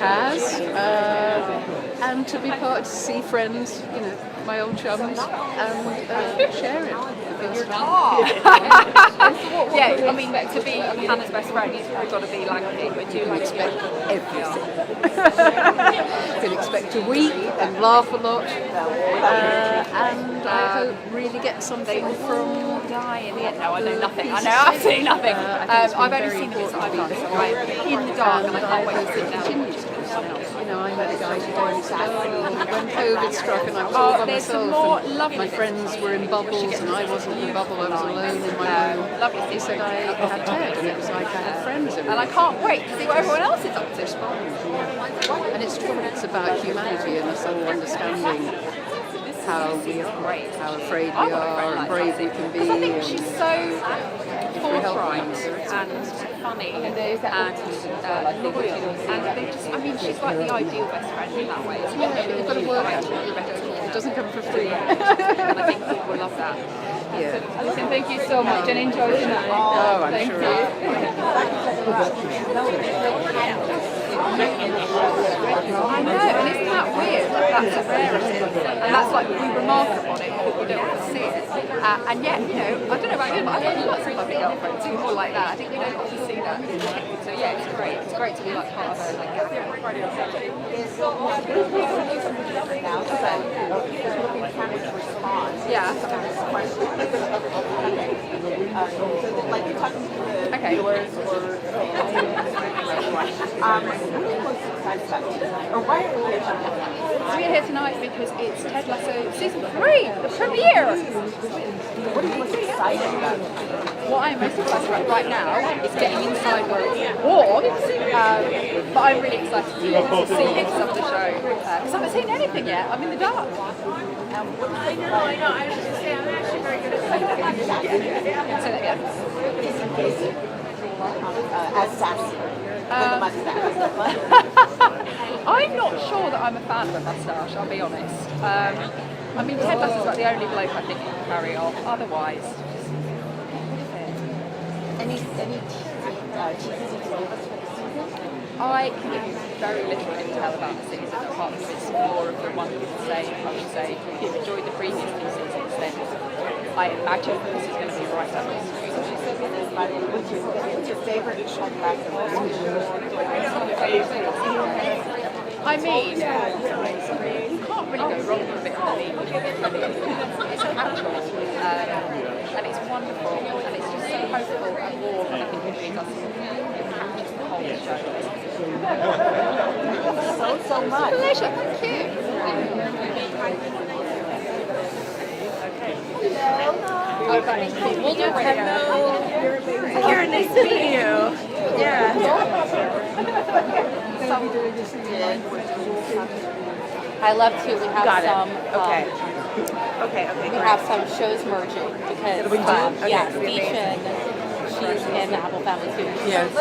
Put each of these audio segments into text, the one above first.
has, and to be part, to see friends, you know, my old chums, and share it. Yeah, I mean, to be Hannah's best friend, you've got to be lanky, but you like Expect everything. You can expect to weep and laugh a lot, and I hope really get something from die in the end. No, I know nothing. I know absolutely nothing. I've only seen the bits that I've done, so I'm in the dark and I can't wait to sit down. You know, I met a guy who said, when COVID struck and I was all by myself, and my friends were in bubbles and I wasn't in a bubble, I was alone in my room. He said I had TED, and it was like I had friends everywhere. And I can't wait to see what everyone else is up to. And it's true, it's about humanity and us all understanding how we are, how afraid we are, and brave we can be. I think she's so forthright and funny and they just, I mean, she's like the ideal best friend in that way. Yeah, you've got to work at it. It doesn't come for free. And I think people will love that. Yeah. Listen, thank you so much and enjoy tonight. Oh, I'm thank sure. you. I know, and isn't that weird? That's a rarity. And that's like, we remark upon it, but we don't want to see it. And yet, you know, I don't know about you, but I've got lots of lovely girlfriends who are all like that. I think we don't often see that. So yeah, it's great. It's great to be like part of a like yeah. Like you're talking to the Okay. viewers or or why are we here tonight? We're here tonight because it's Ted Lasso season 3, the premiere. What are you most excited about? What I'm most excited about right now is getting inside where it's warm, but I'm really excited to see some of the show because I haven't seen anything yet. I'm in the dark. I know. I was just saying, I'm actually very good at Say that again. As sassy. With the mustache. I'm not sure that I'm a fan of a moustache, I'll be honest. I mean, Ted Lasso's like the only bloke I think who can carry off. Otherwise, Any I can give you very little intel about the season, apart from it's more of the one thing to say, I would say, if you've enjoyed the previous 2 seasons, then I imagine this is going to be right up your street. What's your favorite Ted Lasso? I mean, you can't really go wrong with a bit of the lead. It's natural, and it's wonderful, and it's just so hopeful and warm, and I think it really does capture the whole show. So much. Pleasure, thank you. We'll do radio. Here, nice to meet you. Yeah. I love to. We have Got it. some. Okay, We great. have some shows merging because Beechin, she's in the Apple family too. Yes.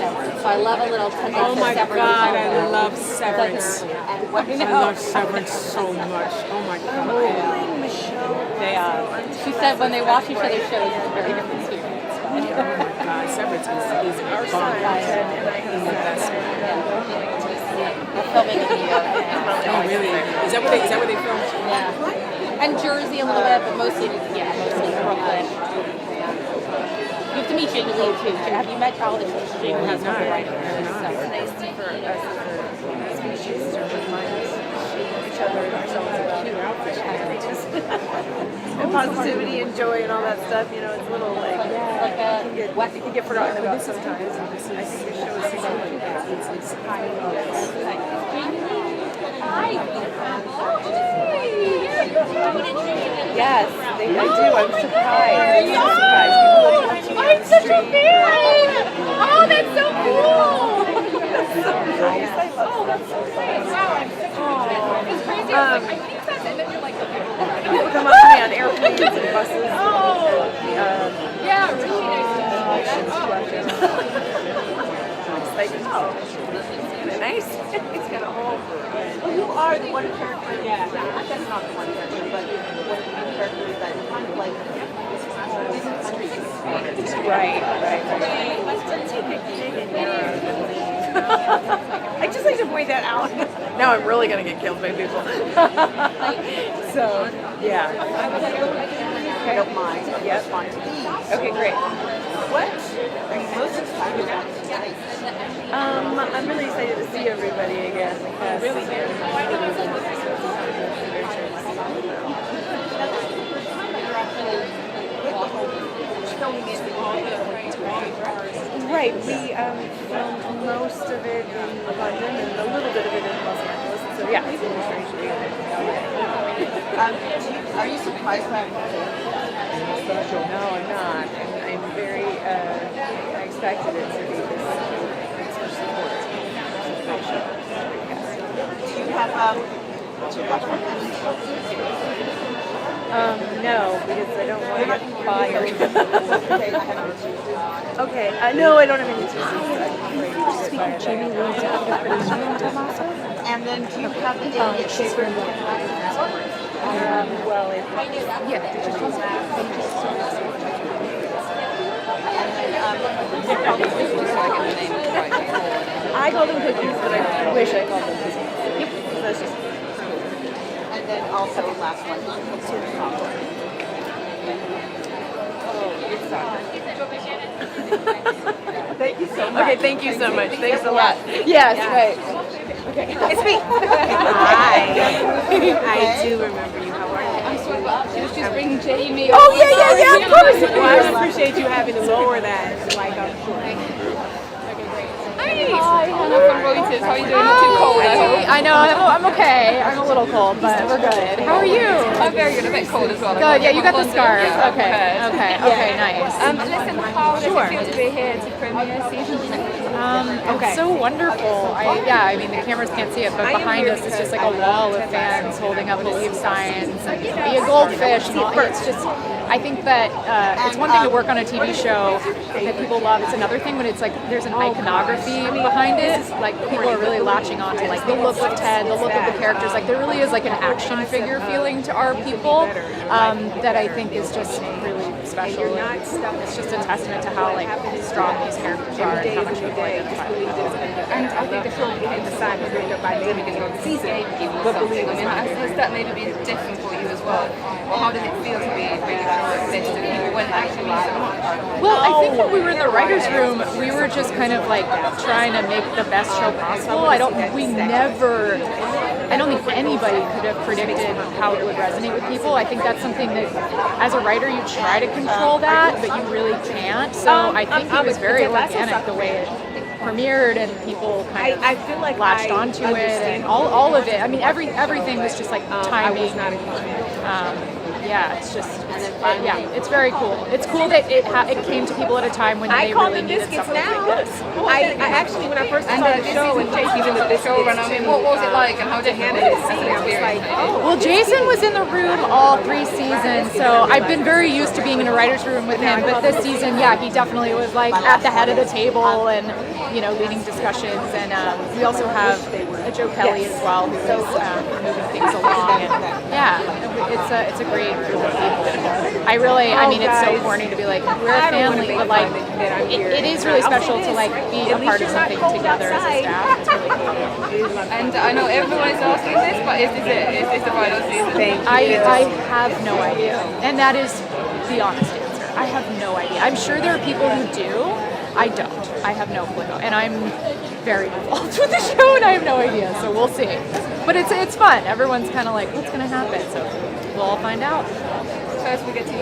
So I love a little. Oh my God, I love Severance. I love Severance so much. Oh my God. They she said when they watch each other's shows, it's a very different experience. Oh my God, Severance is fun. He's the best. We're filming in New York. Oh really? Is that where they filmed? Yeah. And Jersey a little bit, but mostly Brooklyn. You have to meet Jamie Lee too. Have you met all the Jamie Lee? I have not. It's nice for us species to remind each other and ourselves about and positivity and joy and all that stuff. You know, it's a little like it can get forgotten about sometimes. And I think your show is it's high. Yes, I do. I'm surprised. I'm such a fan! Oh, that's so cool! That's so nice. I love That's so great. Wow, I'm such a fan. It's crazy. I was like, I think that's it. And then you're like, people come up to me on airplanes and buses. yeah, really nice to meet you. It's like, isn't it nice? It's got a whole. Well, you are the one character. Yeah. That's not the one character, but one of the characters that kind of like. Right. Let's take a dig in your I just like to point that out. Now I'm really gonna get killed by people. So yeah. I don't mind. Yep. Okay, great. What are you most excited about tonight? I'm really excited to see everybody again because right, we filmed most of it in London and a little bit of it in Los Angeles. So yeah, it's really strange to be here. Are you surprised by it? No, I'm not. I'm very, I expected it to be this much support. Do you have no, because I don't want to get fired. Okay, no, I don't have any excuses. Jamie Lee's out of the and then do you have the idiot shaper? Well, I call them cookies, but I wish I called them cookies. Yep. That's just. And then also last one. Thank you so much. Okay, thank you so much. Thanks a lot. Yes, right. Okay. It's me. Hi. I do remember you. How are you? She was just bringing Jamie. Oh, yeah, of course. Well, I appreciate you having to lower that. Like, I'm sure. Hi, Hannah from Reuters. How are you doing? Not too cold, I hope. I know, I'm okay. I'm a little cold, but we're good. How are you? I'm very good. A bit cold as well. Good, yeah, you got the scarf. Yeah, Okay, nice. Listen, how does it feel to be here to premiere season 2? It's so wonderful. I mean, the cameras can't see it, but behind us is just like a wall of fans holding up believe signs and be a goldfish. And all. It's just, I think that it's one thing to work on a TV show that people love. It's another thing when it's like there's an iconography behind it. Like people are really latching on to like the look of Ted, the look of the characters. Like there really is like an action figure feeling to our people that I think is just really special. It's just a testament to how like strong these characters are and how much people identify with them. And I think the film became decided by the beginning of the season. But believe me, has that maybe been different for you as well? Or how did it feel to be really this to people when actually so much? Well, I think when we were in the writer's room, we were just kind of like trying to make the best show possible. I don't think anybody could have predicted how it would resonate with people. I think that's something that, as a writer, you try to control that, but you really can't. So I think it was very organic the way it premiered and people kind of feel like latched onto it and all of it. I mean, everything was just like timing. It's just, it's very cool. It's cool that it came to people at a time when they really needed something like this. I actually, when I first saw the show and Jason was the showrunner, I mean, what was it like and how did Hannah experience? Well, Jason was in the room all 3 seasons, so I've been very used to being in a writer's room with him, but this season, he definitely was like at the head of the table and, leading discussions, and we also have Joe Kelly as well, who is moving things along, and it's a great group of people. I mean, it's so corny to be like, we're a family, but like, it is really special to like be a part of something together as a staff. It's really cool. And I know everyone is asking this, but is this it? Is this the final season? I have no idea, and that is the honest answer. I have no idea. I'm sure there are people who do. I don't. I have no clue, and I'm very involved with the show, and I have no idea. So we'll see. But it's fun. Everyone's kind of like, what's going to happen? So we'll all find out. First we get to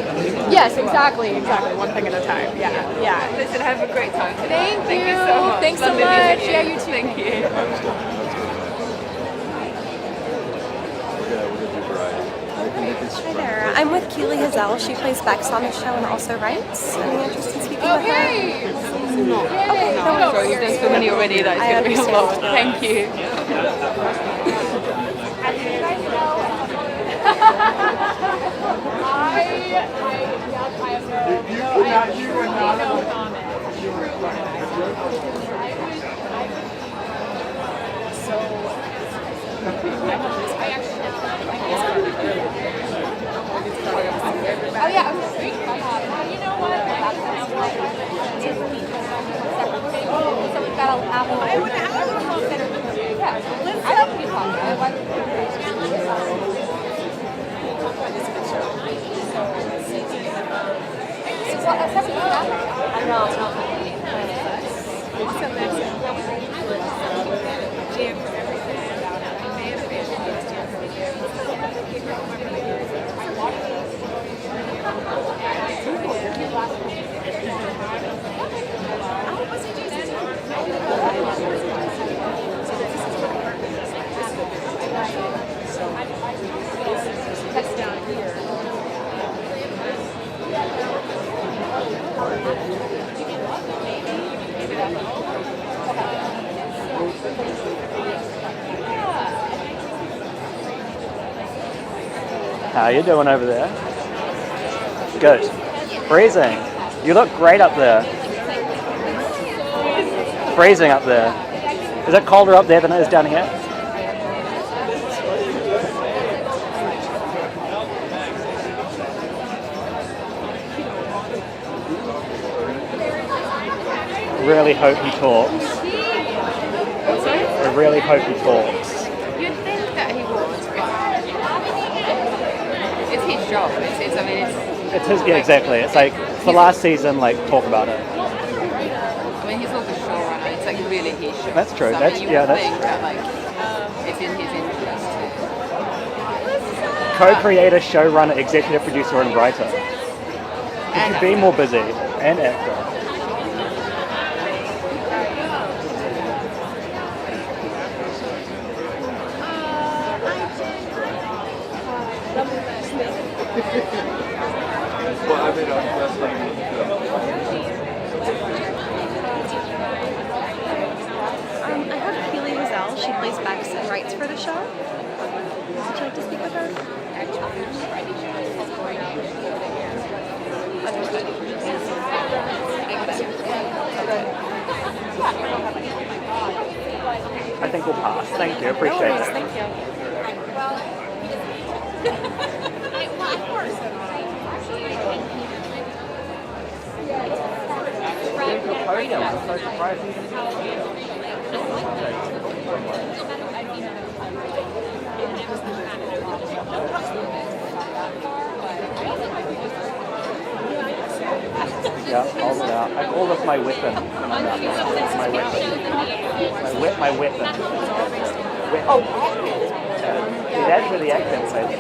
Yes, exactly. One thing at a time. Yeah. Listen, have a great time today. Thank you so much. Thanks so Lovely much. meeting Yeah, you too. Thank you. Hi there. I'm with Keely Hazel. She plays Bex on the show and also writes. Any interest in speaking with her? Okay. I'm sure you've done so many already that it's going to be a lot. Thank you. So we've got an apple. How you doing over there? Good. Freezing. You look great up there. Freezing up there. Is it colder up there than it is down here? Really hope he talks. I really hope he talks. You'd think that he would, but it's his job. It's his, yeah, exactly. It's like, for last season, like, talk about it. I mean, he's also showrunner. It's like really his show. That's true. So, That's, you yeah, would that's think true. that, like, it's in his interest to. Co-creator, showrunner, executive producer, and writer. Could you be more busy? And actor. I have Keely Wiesel. She plays Bex and writes for the show. Would you like to speak with her? I think we'll pass. Thank you. Appreciate it. Thank you. I'm so surprised. Yeah, hold it out. I call this my weapon. My weapon. My weapon. Oh, see, that's where the accent plays.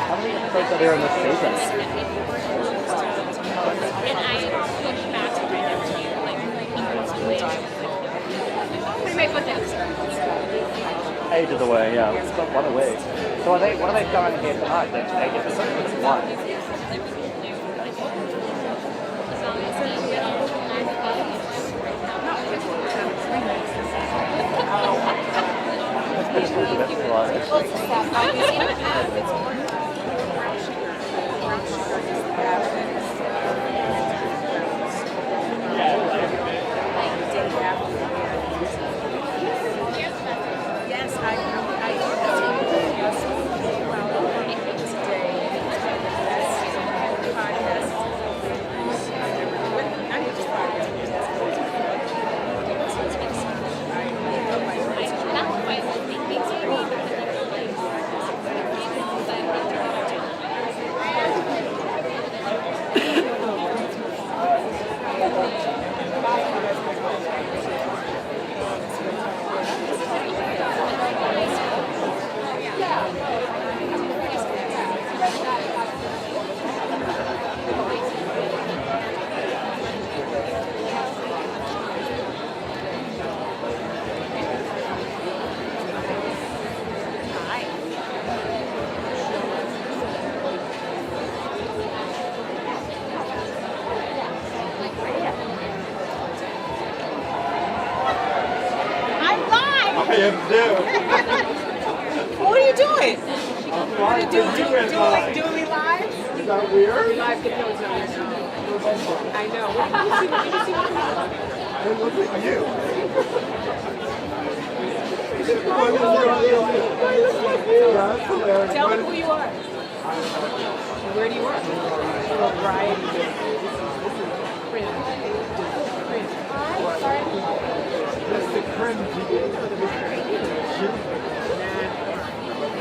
How many episodes are there in this season? Ages away, yeah. It's got one away. So what are they showing here tonight? That's 8 episodes. One. was a bit slow. What are you doing? What are you doing? Doing me live? Is that weird? Live video is not weird. I know. It looks like you. That's hilarious. Tell me who you are. Where do you work? Variety. That's the cringe.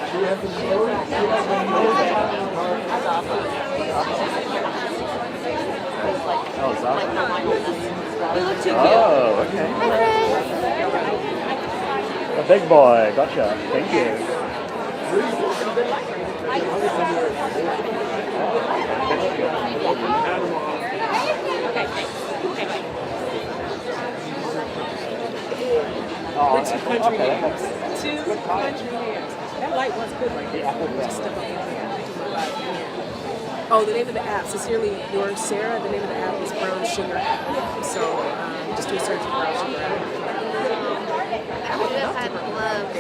She has a nose. She has a nose. Oh, is that? You look too cute. Oh, okay. A big boy. Gotcha. Thank you. We're two country names. Two country names. That light was good right there. Just step up in here. Oh, the name of the app, Sincerely Yours, Sarah. The name of the app is Brown Sugar app. So just do a search for Brown Sugar app. I would have had love.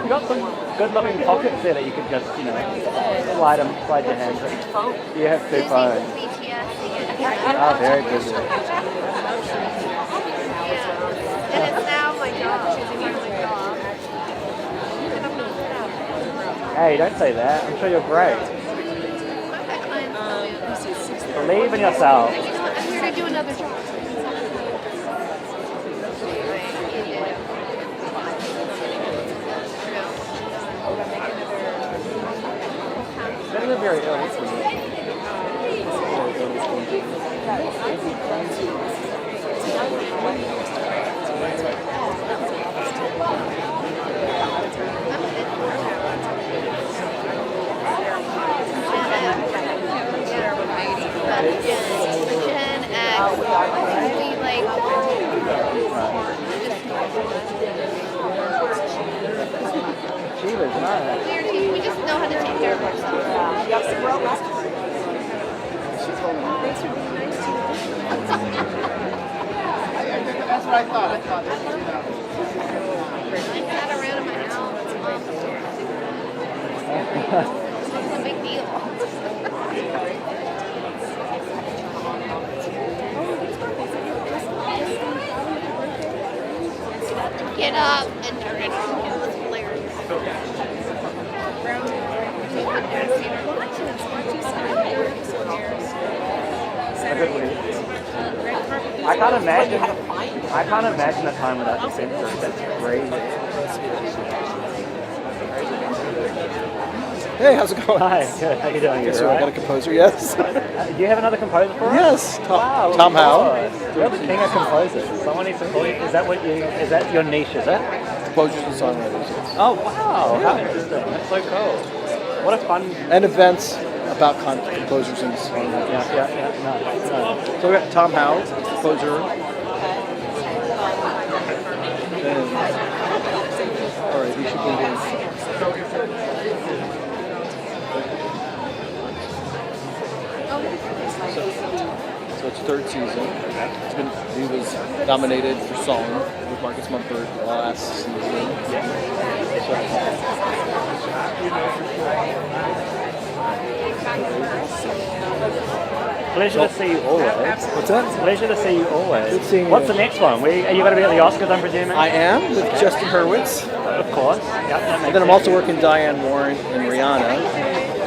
You got some good-looking pockets there that you could just, slide your hands in. You have two phones. Ah, very good. Yeah. And it's now my job. Hey, don't say that. I'm sure you're great. Believe in yourself. You know what? I'm here to do another job. That is very ill. Gen X, we like She was nice. we just know how to take care of ourselves. That's what I thought. I thought that I sat around in my house. It's a big deal. Get up and turn it on. It's hilarious. I can't imagine a time without the censor. That's crazy. Hey, how's it going? Hi, good. How you doing? So I got a composer, yes. Do you have another composer for us? Yes, Tom Howe. You're the king of composers. Someone needs to call you. Is that your niche, is it? Composers and songwriters. Oh, wow. How interesting. That's so cool. What a fun... And events about composers and songwriters. Yeah. No. So we got Tom Howe, composer. And, all right, he should be here. So It's third season. He was nominated for Song with Marcus Mumford last season. Pleasure to see you always. What's that? Pleasure to see you always. Good seeing you. What's the next one? Are you going to be at the Oscars, I'm presuming? I am with Justin Hurwitz. Of course. Yep, And then I'm also working Diane Warren and Rihanna,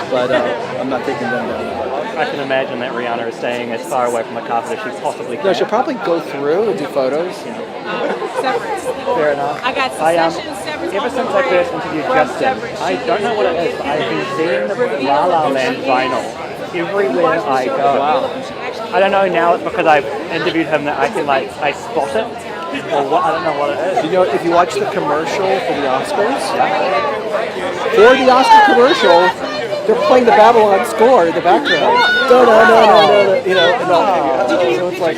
but I'm not taking them down. I can imagine that Rihanna is staying as far away from the carpet as she possibly can. No, she'll probably go through and do photos. Fair enough. I got Succession, Severance. Ever since I first interviewed Justin, I don't know what it is, but I've been seeing the La La Land vinyl everywhere I go. Wow. I don't know now it's because I've interviewed him that I spot it, or what, I don't know what it is. You know, if you watch the commercial for the Oscars, for the Oscar commercial, they're playing the Babylon score in the background. No, you know, and all. So it's like,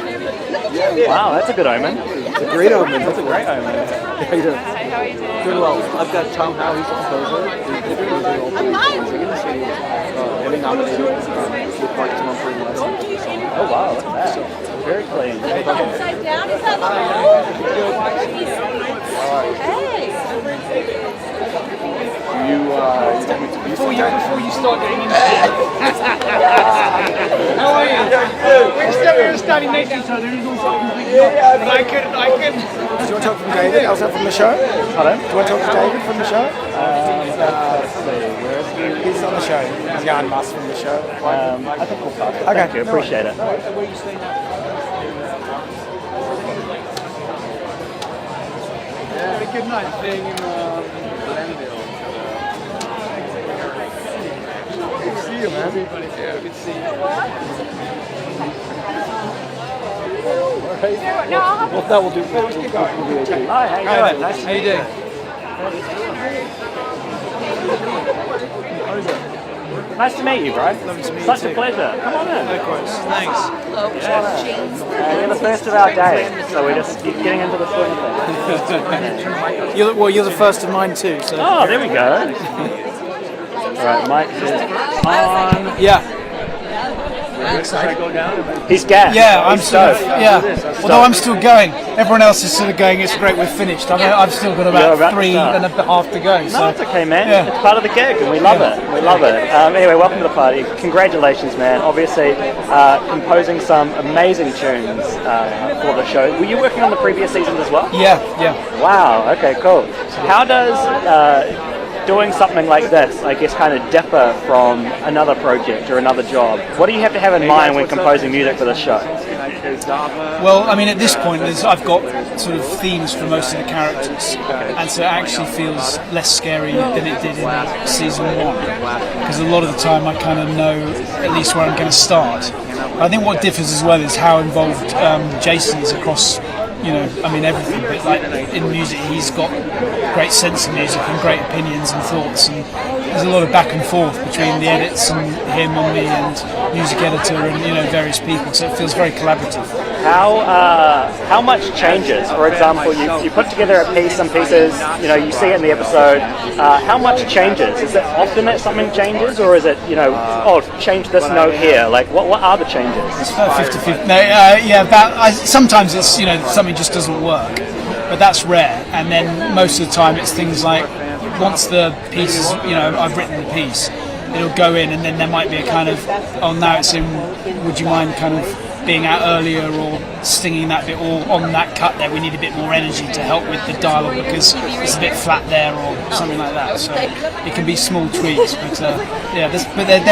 wow, that's a good omen. It's a great omen. That's a great omen. How you doing? Hi, how are you doing? Doing well. I've got Tom Howe, he's the composer. Emmy nominated with Marcus Mumford last season. Oh wow, look at that. Very clean. Upside down, is that Before you start getting into it. How are you? We're standing next to each other. It's all completely but I couldn't. Do you want to talk from David, also from the show? Pardon? Do you want to talk to David from the show? Let's see, where is he? He's on the show. He's Jan Muss from the show. I think we'll pass it. Okay. Thank you, appreciate it. Had a good night being in Glenville. Good to see you, man. Yeah, good to see you. Well, that will do. Hi, how you doing? Nice to meet you. Nice to meet you, bro. Such a pleasure. Come on in. Likewise. Thanks. You're the first of our day, so we're just getting into the swing of things. You're the first of mine too. So. Oh, there we go. Right, Mike is on. Yeah. He's gassed. Yeah, I'm He's sort of, stoked. yeah. Although I'm still going. Everyone else is sort of going, it's great, we're finished. I've still got You're about about to 3 start. and a half to go. No, So. it's okay, man. Yeah. It's part of the gig, and we love it. We love it. Anyway, welcome to the party. Congratulations, man. Obviously, composing some amazing tunes for the show. Were you working on the previous seasons as well? Yeah. Wow. Okay, cool. How does doing something like this, I guess, kind of differ from another project or another job? What do you have to have in mind when composing music for this show? Well, I mean, at this point, I've got sort of themes for most of the characters, and so it actually feels less scary than it did in season 1, because a lot of the time I kind of know at least where I'm going to start. But I think what differs as well is how involved Jason is across, everything. But like in music, he's got great sense of music and great opinions and thoughts, and there's a lot of back and forth between the edits and him and me and music editor and various people, so it feels very collaborative. How much changes? For example, you put together a piece, some pieces, you see it in the episode. How much changes? Is it often that something changes, or is it change this note here? Like what are the changes? It's about 50-50. Sometimes it's something just doesn't work, but that's rare. And then most of the time it's things like once the piece is, I've written the piece, it'll go in, and then there might be a kind of, now it's in, would you mind kind of being out earlier or stinging that bit, or on that cut there we need a bit more energy to help with the dialogue because it's a bit flat there or something like that. So it can be small tweaks, but there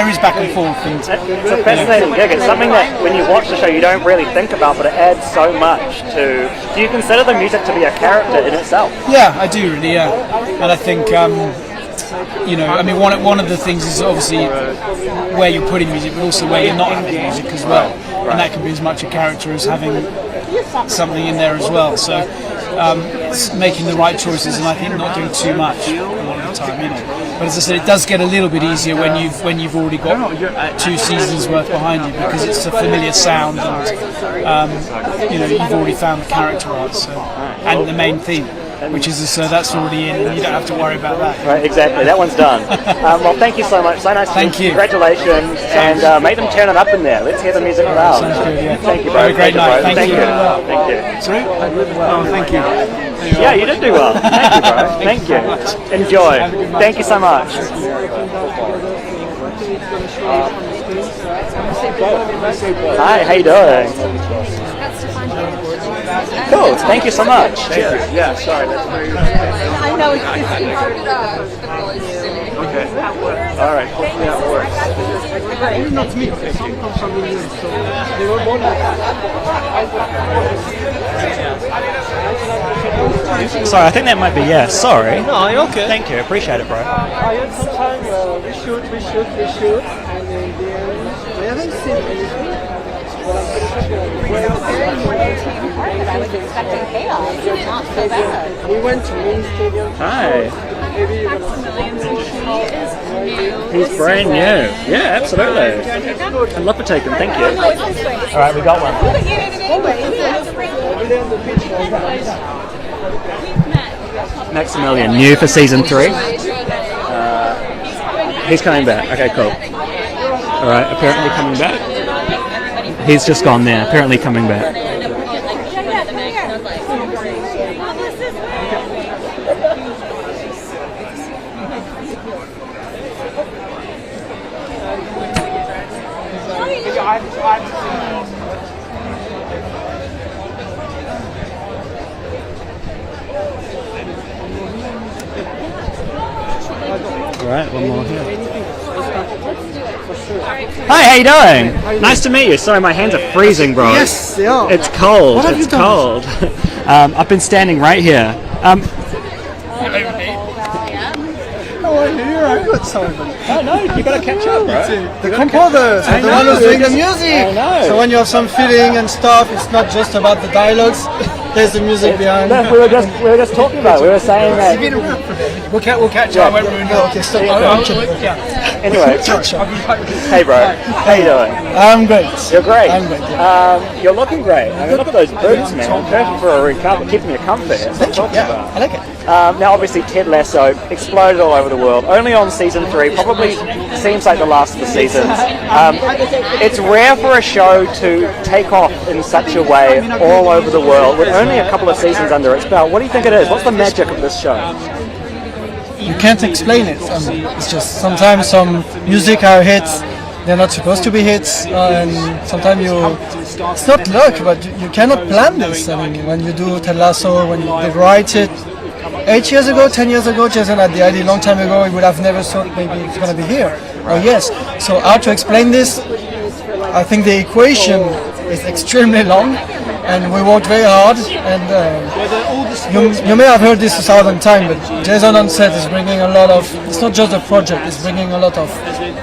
is back and forth. And, it's a fascinating gig. It's something that when you watch the show you don't really think about, but it adds so much to. Do you consider the music to be a character in itself? Yeah, I do really. Yeah, and I think. One of the things is obviously where you're putting music, but also where you're not having music as well, and that can be as much a character as having something in there as well. So it's making the right choices, and I think not doing too much a lot of the time. But as I said, it does get a little bit easier when you've already got 2 seasons worth behind you, because it's a familiar sound, and you've already found the character art and the main theme. which is so that's already in, and you don't have to worry about that. Right, exactly. That one's done. Well, thank you so much. So nice to meet you. Congratulations, and make them turn it up in there. Let's hear the music loud. Thank you, bro. Have a great night. Thank you. Thank you. Sorry? Oh, thank you. Yeah, you did do well. Thank you, bro. Thank you. Enjoy. Thank you so much. Hi, how you doing? Cool. Thank you so much. Cheers. Yeah, sorry. That's very. I know it's Okay. All right. Hopefully that works. Not me. Some come from England, so they were born. Sorry, I think that might be yes. Sorry. No, you're okay. Thank you. Appreciate it, bro. I had some time. We shoot, and in the end, we haven't seen anything. But I'm pretty sure. I was expecting chaos. It's not so bad. We went to main stadium. Hi. Maybe you're gonna. He's brand new. Yeah, absolutely. I'd love to take him. Thank you. All right, we got one. Maximilian, new for season 3. He's coming back. Okay, cool. All right, apparently coming back. He's just gone there. Apparently coming back. All right, one more here. Hi, how you doing? Nice to meet you. Sorry, my hands are freezing, bro. Yes, they are. It's cold. What have it's you done? cold. I've been standing right here. Oh, here I got something. Oh no, you gotta catch up, bro. The composers are the one who's doing the music. I know. So when you have some feeling and stuff, it's not just about the dialogues. There's the music behind. No, we were just talking about it. We were saying that. We'll catch up when we're in Okay, stop. Anyway, hey bro, how you doing? I'm great. You're great. I'm great. You're looking great. I mean, look at those boots, man. Perfect for a recovery, keeping you comfy. That's what I'm talking about. I like it. Now, obviously, Ted Lasso exploded all over the world. Only on season 3. Probably seems like the last of the seasons. It's rare for a show to take off in such a way all over the world with only a couple of seasons under its belt. What do you think it is? What's the magic of this show? You can't explain it. It's just sometimes some music are hits. They're not supposed to be hits, and sometimes it's not luck, but you cannot plan this. I mean, when you do Ted Lasso, when they write it 8 years ago, 10 years ago, Jason had the idea a long time ago, he would have never thought maybe it's going to be here. Oh yes. So how to explain this? I think the equation is extremely long, and we worked very hard, and you may have heard this 1,000 times, but Jason on set is bringing a lot of, it's not just a project, it's bringing a lot of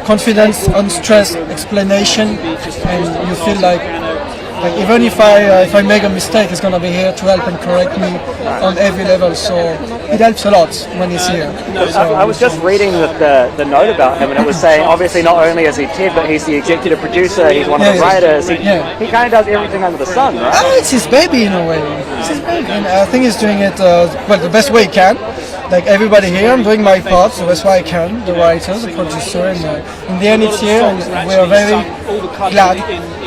confidence, unstressed explanation, and you feel like even if I make a mistake, he's going to be here to help and correct me on every level, so it helps a lot when he's here. I was just reading the note about him, and it was saying obviously not only is he Ted, but he's the executive producer, he's one of the writers, he kind of does everything under the sun, right? It's his baby in a way. It's his baby. And I think he's doing it the best way he can. Like everybody here, I'm doing my part the best way I can, the writer, the producer, and in the end it's here, and we are very glad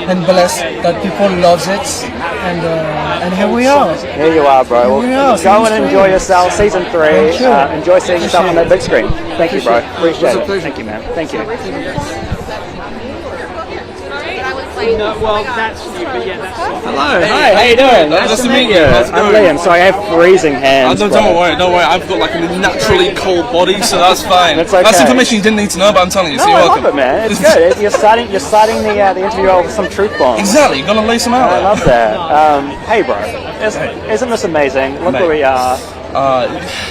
and blessed that people loves it, and here we are. Here you are, bro. Well, go and enjoy yourself, season 3. Enjoy seeing yourself on that big screen. Thank you, bro. Appreciate it. Thank you, man. Thank you. No, well, that's you, but yeah, that's Hello. Hi, how you doing? Nice to meet you. I'm Liam. Sorry, I have freezing hands. Don't worry. I've got like a naturally cold body, so that's fine. That's okay. That's information you didn't need to know, but I'm telling you. No, so you're I welcome. love it, man. It's good. You're starting the interview off with some truth bombs. Exactly. You're gonna lay some out. I love that. Hey, bro. Isn't this amazing? Look where we are.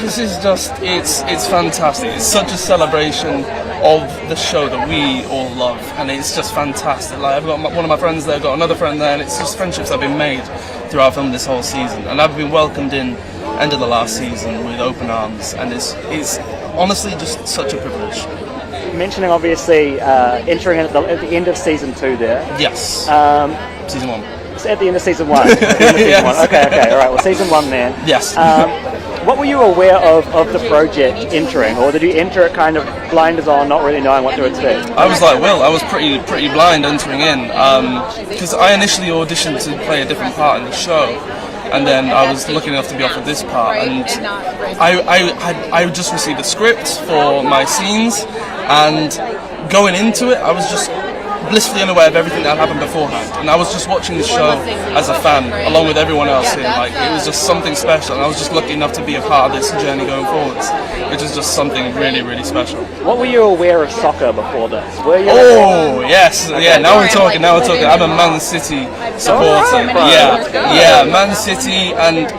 This is just, it's fantastic. It's such a celebration of the show that we all love, and it's just fantastic. Like, I've got one of my friends there, I've got another friend there, and it's just friendships that have been made throughout film this whole season, and I've been welcomed in end of the last season with open arms, and it's honestly just such a privilege. Mentioning obviously entering at the end of season 2 there. Yes. Season 1. At the end of season 1. Okay, all right. Well, season 1 then. Yes. what were you aware of the project entering, or did you enter it kind of blinders on, not really knowing what to expect? I was like Will. I was pretty blind entering in because I initially auditioned to play a different part in the show, and then I was lucky enough to be offered this part, and I just received a script for my scenes, and going into it, I was just blissfully unaware of everything that happened beforehand, and I was just watching the show as a fan along with everyone else here. Like, it was just something special, and I was just lucky enough to be a part of this journey going forwards, which is just something really, really special. What were you aware of soccer before this? Were you yes, yeah, now we're talking. I'm a Man City supporter. Yeah, Man City, and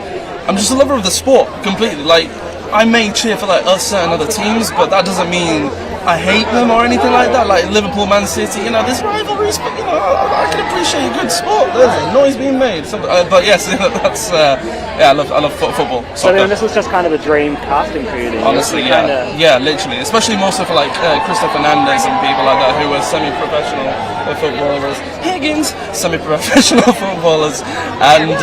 I'm just a lover of the sport completely. Like, I may cheer for like certain other teams, but that doesn't mean I hate them or anything like that. Like Liverpool, Man City, you know, there's rivalries, but you know, I can appreciate a good sport. There's a noise being made. But yes, that's I love football. So then this was just kind of a dream casting for you. Then. Honestly, yeah, literally, especially more so for like Christopher Fernandez and people like that who are semi-professional footballers. Higgins, semi-professional footballers, and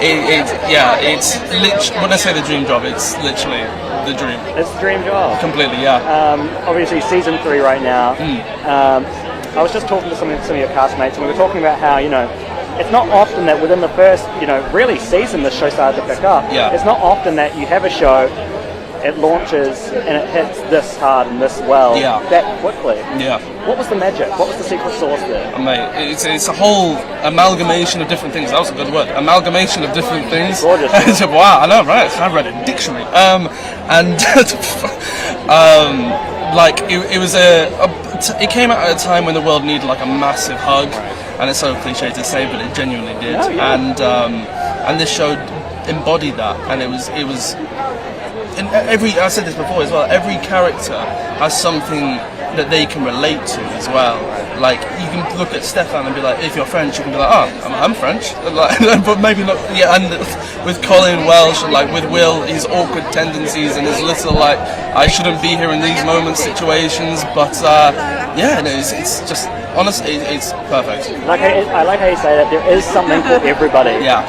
it's literally, when I say the dream job, it's literally the dream. It's the dream job. Completely, yeah. Obviously, season 3 right now. I was just talking to some of your castmates, and we were talking about how, you know, it's not often that within the first, you know, really season the show started to pick up. Yeah. It's not often that you have a show, it launches and it hits this hard and this well that quickly. Yeah. What was the magic? What was the secret sauce there? Mate, it's a whole amalgamation of different things. That was a good word. Amalgamation of different things. Gorgeous. Wow, I know, right? I read a dictionary. Like it came out at a time when the world needed like a massive hug, and it's so cliche to say, but it genuinely did. Oh, yeah. And this show embodied that, and it was. In I said this before as well, every character has something that they can relate to as well. Like, you can look at Stefan and be like, if you're French, you can be like, oh, I'm French, like, but maybe not. Yeah, and with Colin Welsh, like with Will, his awkward tendencies and his little like, I shouldn't be here in these moments situations, but yeah, no, it's just, honestly, it's perfect. I like how you say that there is something for everybody. Yeah.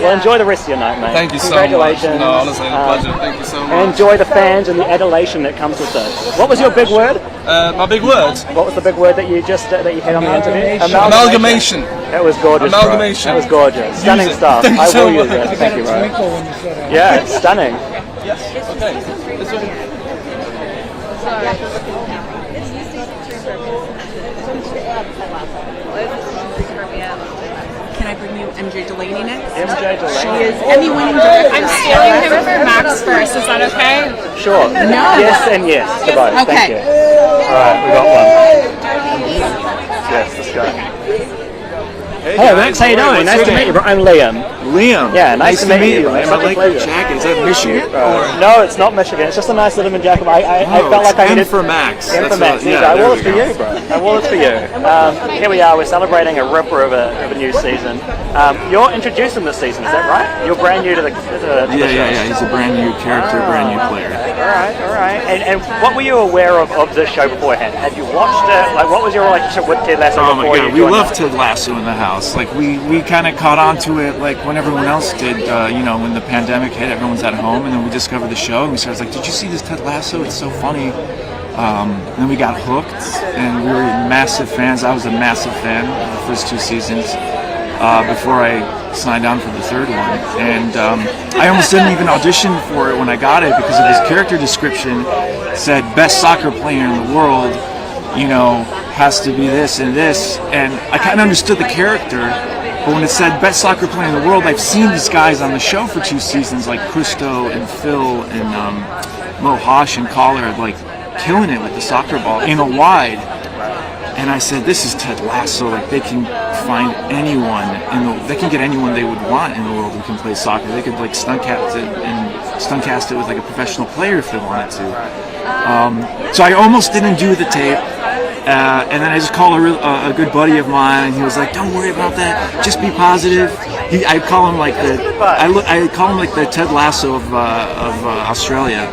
Well, enjoy the rest of your night, mate. Thank you so much. Congratulations. No, honestly, a pleasure. Thank you so much. And enjoy the fans and the adulation that comes with this. What was your big word? My big word? What was the big word that you just that you had on the interview? Amalgamation. That was gorgeous. Amalgamation. Bro. That was gorgeous. Stunning stuff. Thank you I so will use much. it. Thank you, bro. Yeah, it's stunning. Yes. Okay. Can I bring you MJ Delaney next? MJ Delaney. She is Emmy-winning director. I'm stealing him for Max first. Is that okay? Sure. No. Yes and yes to both. Okay. Thank you. All right, we got one. Yes, let's go. Hey Hello, guys. Max. How you doing? What's Nice your to meet name? you. I'm Liam. Liam. Yeah, nice to meet you. I like your jacket. Is that Michigan? No, it's not Michigan. It's just a nice little jacket. I felt like I needed for Max. M for Max. That's Yeah, I wore it for you, bro. I wore it for you. Here we are. We're celebrating a ripper of a new season. You're introducing this season, is that right? You're brand new to the show. Yeah. He's a brand new character, brand new player. All right. And what were you aware of this show beforehand? Had you watched it? Like, what was your relationship with Ted Lasso Oh my before god, you we joined love us? Ted Lasso in the house. Like we kind of caught on to it like when everyone else did. You know, when the pandemic hit, everyone's at home, and then we discovered the show, and we started like, did you see this Ted Lasso? It's so funny. And then we got hooked, and we were massive fans. I was a massive fan of the first 2 seasons before I signed on for the 3rd one. And I almost didn't even audition for it when I got it because of his character description. It said best soccer player in the world, you know, has to be this and this. And I kind of understood the character, but when it said best soccer player in the world, I've seen these guys on the show for 2 seasons, like Christo and Phil and Mo Hosh and Collar, like killing it with the soccer ball in a wide. And I said, this is Ted Lasso. Like, they can find anyone they can get anyone they would want in the world who can play soccer. They could like stuntcast it with like a professional player if they wanted to. So I almost didn't do the tape. And then I just called a good buddy of mine, and he was like, "Don't worry about that. Just be positive." I call him like the Ted Lasso of Australia.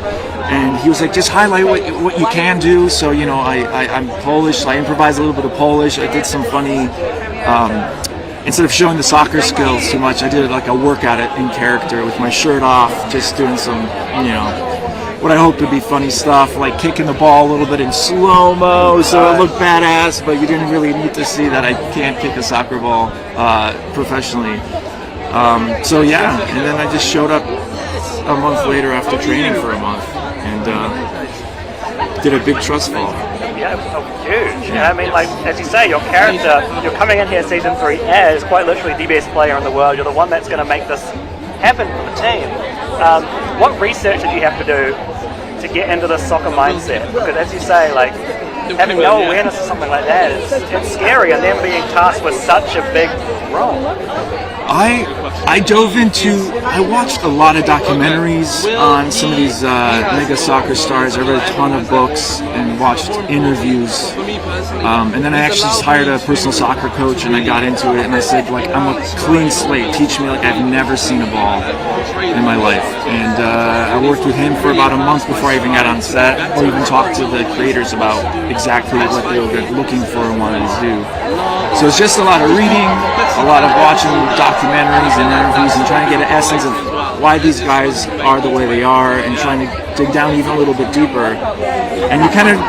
And he was like, just highlight what you can do. So, you know, I'm Polish, so I improvised a little bit of Polish. I did some funny instead of showing the soccer skills too much, I did like a workout in character with my shirt off, just doing some, what I hope to be funny stuff, like kicking the ball a little bit in slow-mo, so it looked badass, but you didn't really need to see that I can't kick a soccer ball professionally. So yeah, and then I just showed up a month later after training for a month, and did a big trust fall. Yeah, it was huge. Yeah. I mean, like, as you say, your character, you're coming in here season 3 as quite literally the best player in the world. You're the one that's going to make this happen for the team. What research did you have to do to get into the soccer mindset? Because as you say, like, having no awareness of something like that, it's scary, and then being tasked with such a big role. I watched a lot of documentaries on some of these mega soccer stars. I read a ton of books and watched interviews. And then I actually just hired a personal soccer coach, and I got into it, and I said, like, I'm a clean slate. Teach me like I've never seen a ball in my life. And I worked with him for about a month before I even got on set, or even talked to the creators about exactly what they were looking for and wanted to do. So it's just a lot of reading, a lot of watching documentaries and interviews, and trying to get an essence of why these guys are the way they are, and trying to dig down even a little bit deeper. And you kind of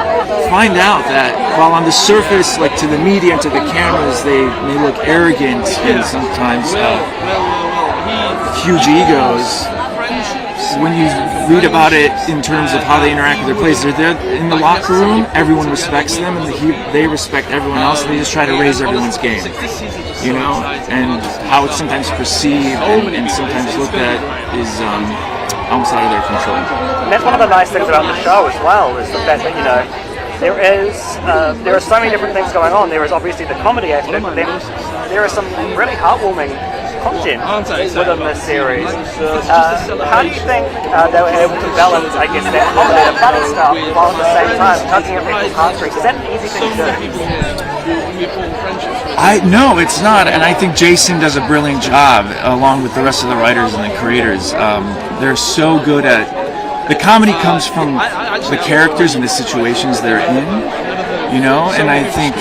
find out that while on the surface, like to the media and to the cameras, they may look arrogant and sometimes huge egos, when you read about it in terms of how they interact with their players, they're there in the locker room, everyone respects them, and they respect everyone else, and they just try to raise everyone's game, and how it's sometimes perceived and sometimes looked at is almost out of their control. And that's one of the nice things about the show as well, is the fact that, there are so many different things going on. There is obviously the comedy aspect, but then there is some really heartwarming content within this series. How do you think they were able to balance, I guess, that comedy and funny stuff while at the same time tugging at people's heartstrings? Is that an easy thing to do? No, it's not, and I think Jason does a brilliant job along with the rest of the writers and the creators. They're so good at the comedy comes from the characters and the situations they're in, and I think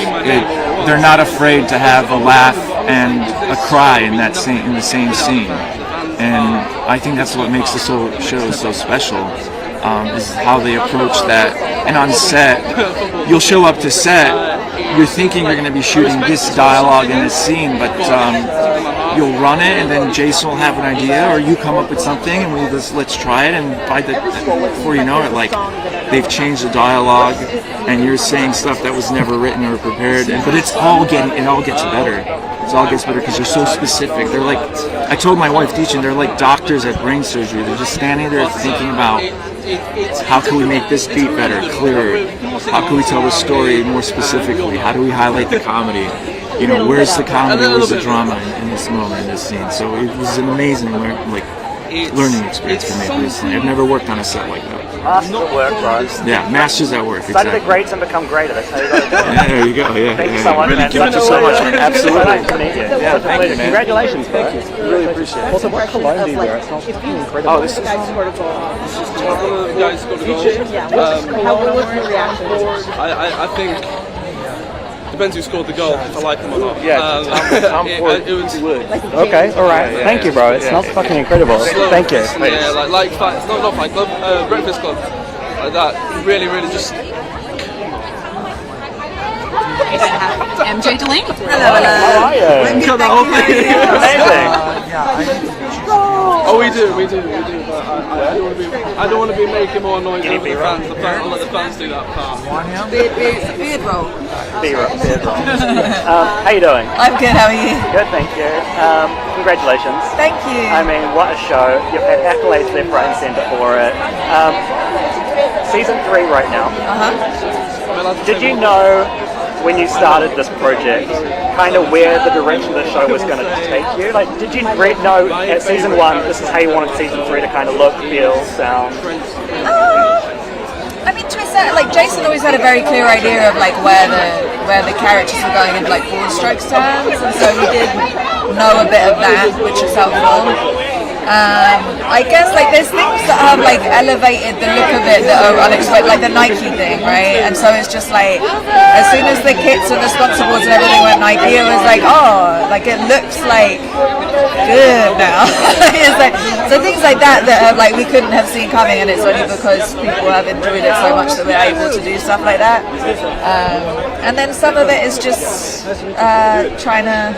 they're not afraid to have a laugh and a cry in the same scene, and I think that's what makes the show so special. Is how they approach that. And on set, you'll show up to set, you're thinking you're going to be shooting this dialogue in this scene, but you'll run it, and then Jason will have an idea, or you come up with something, and let's try it, and before you know it, like, they've changed the dialogue, and you're saying stuff that was never written or prepared, but it all gets better. It all gets better because they're so specific. They're like, I told my wife, teaching, they're like doctors at brain surgery. They're just standing there thinking about, how can we make this beat better, clearer? How can we tell the story more specifically? How do we highlight the comedy? Where's the comedy, where's the drama in this moment, in this scene? So it was an amazing learning experience for me personally. I've never worked on a set like that. Masters at work, bro. Yeah, masters at work. Study the greats and become greater. That's how you got to do it. Yeah, there you go. Yeah, thank you so much, man. Thank you so much, man. Absolutely. Nice to meet you. Yeah, thank you, man. Congratulations, bro. Thank you. Really appreciate it. Also, what cologne do you wear? It smells fucking incredible. Oh, this is One of the guys scored a goal. how was the reaction? I think depends who scored the goal, if I like them or not. Yeah, it was okay, all right. Thank you, bro. It smells fucking incredible. Thank you. Yeah, like Fight, not Fight Club, Breakfast Club, like that. Really, just. MJ Delaney. Hello. How are you? I'm good, thank you. Amazing. Oh, we do. But I don't want to be making more noise over the fans. I'll let the fans do that part. Beard roll. How you doing? I'm good, how are you? Good, thank you. Congratulations. Thank you. I mean, what a show. You've had accolades left, right and centre for it. Season 3 right now. Did you know when you started this project kind of where the direction the show was going to take you? Like, did you know at season 1 this is how you wanted season 3 to kind of look, feel, sound? I mean, to a certain, like, Jason always had a very clear idea of like where the characters were going in like broad strokes terms, and so we did know a bit of that, which was helpful. I guess like there's things that have like elevated the look of it that are unexpected, like the Nike thing, right? And so it's just like as soon as the kits and the sponsor boards and everything went Nike, it was like, oh, like it looks like good now. It's like, so things like that like we couldn't have seen coming, and it's only because people have enjoyed it so much that we're able to do stuff like that. And then some of it is just trying to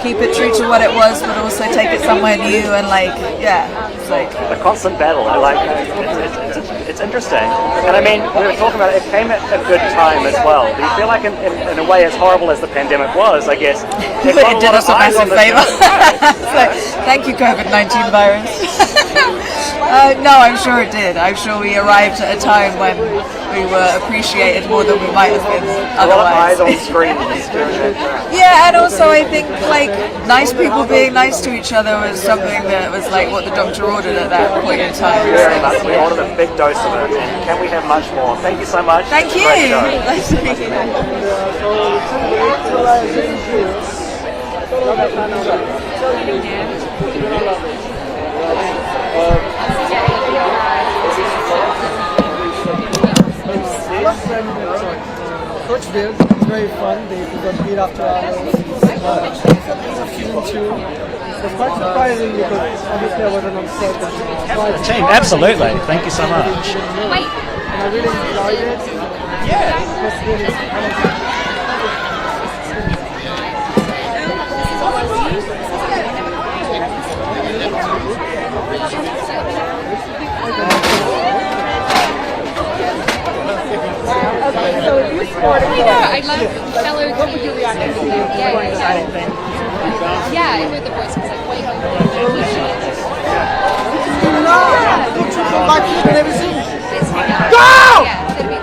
keep it true to what it was, but also take it somewhere new and like, yeah, it's like the constant battle. I like it. It's interesting. And I mean, we were talking about it came at a good time as well. Do you feel like in a way, as horrible as the pandemic was, I guess, it did us a massive favour. So, thank you, COVID-19 virus. No, I'm sure it did. I'm sure we arrived at a time when we were appreciated more than we might have been otherwise. A lot of eyes on screens during that. Yeah, and also I think like nice people being nice to each other was something that was like what the doctor ordered at that point in time. Very much. We ordered a big dose of it, and can we have much more? Thank you so much. Thank you. Nice to meet you. Coach Bill, it's very fun. They got beat after hours. Season 2. It's quite surprising because obviously I wasn't on set. Team, absolutely. Thank you so much. Wait. And I really enjoyed it. Yeah. I love fellow teams. Yeah, I heard the voice was like way over. Go!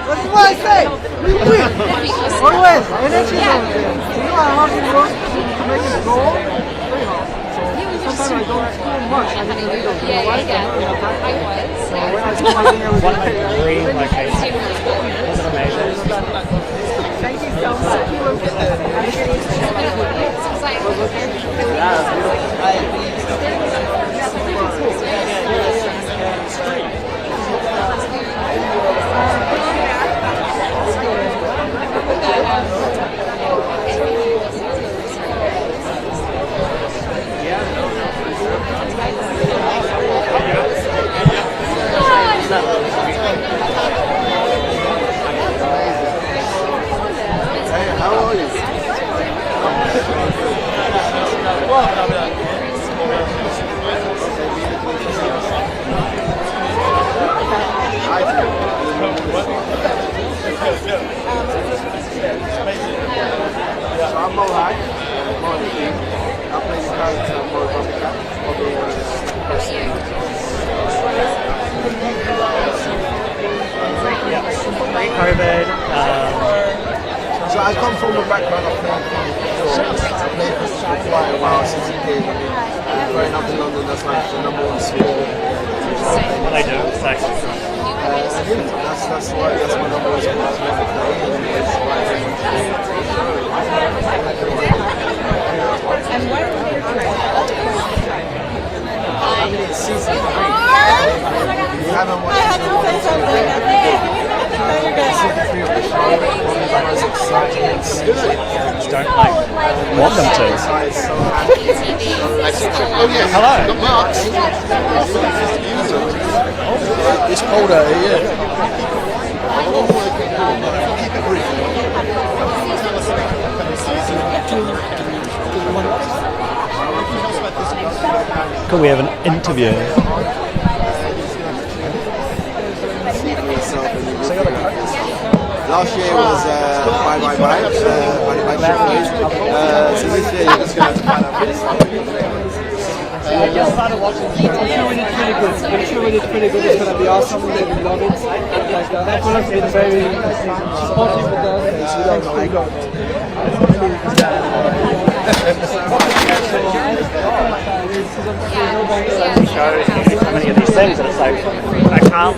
That's what I say. We win. Always. Energy. You know how hard it was to make it go. Sometimes I don't score much. I just really don't know why. One of the dream locations. Was it amazing? Thank you so much. How are you? I'm Mohawk. I play the character of COVID. So I come from the background of film. I've played for quite a while since a kid. Growing up in London, that's like the #1 sport. What I do, it's like that's my #1 And when it's season 3. You haven't watched season 3 of the show. I was excited. don't like want them to. Hello. It's cold out here. Could we have an interview? Last year was Bye Bye Bye, so this year you're just going to have to find out. I'm sure we did pretty good. It's going to be awesome. They will love it. Everyone has been very supportive with us. shows so many of these things, and it's like I can't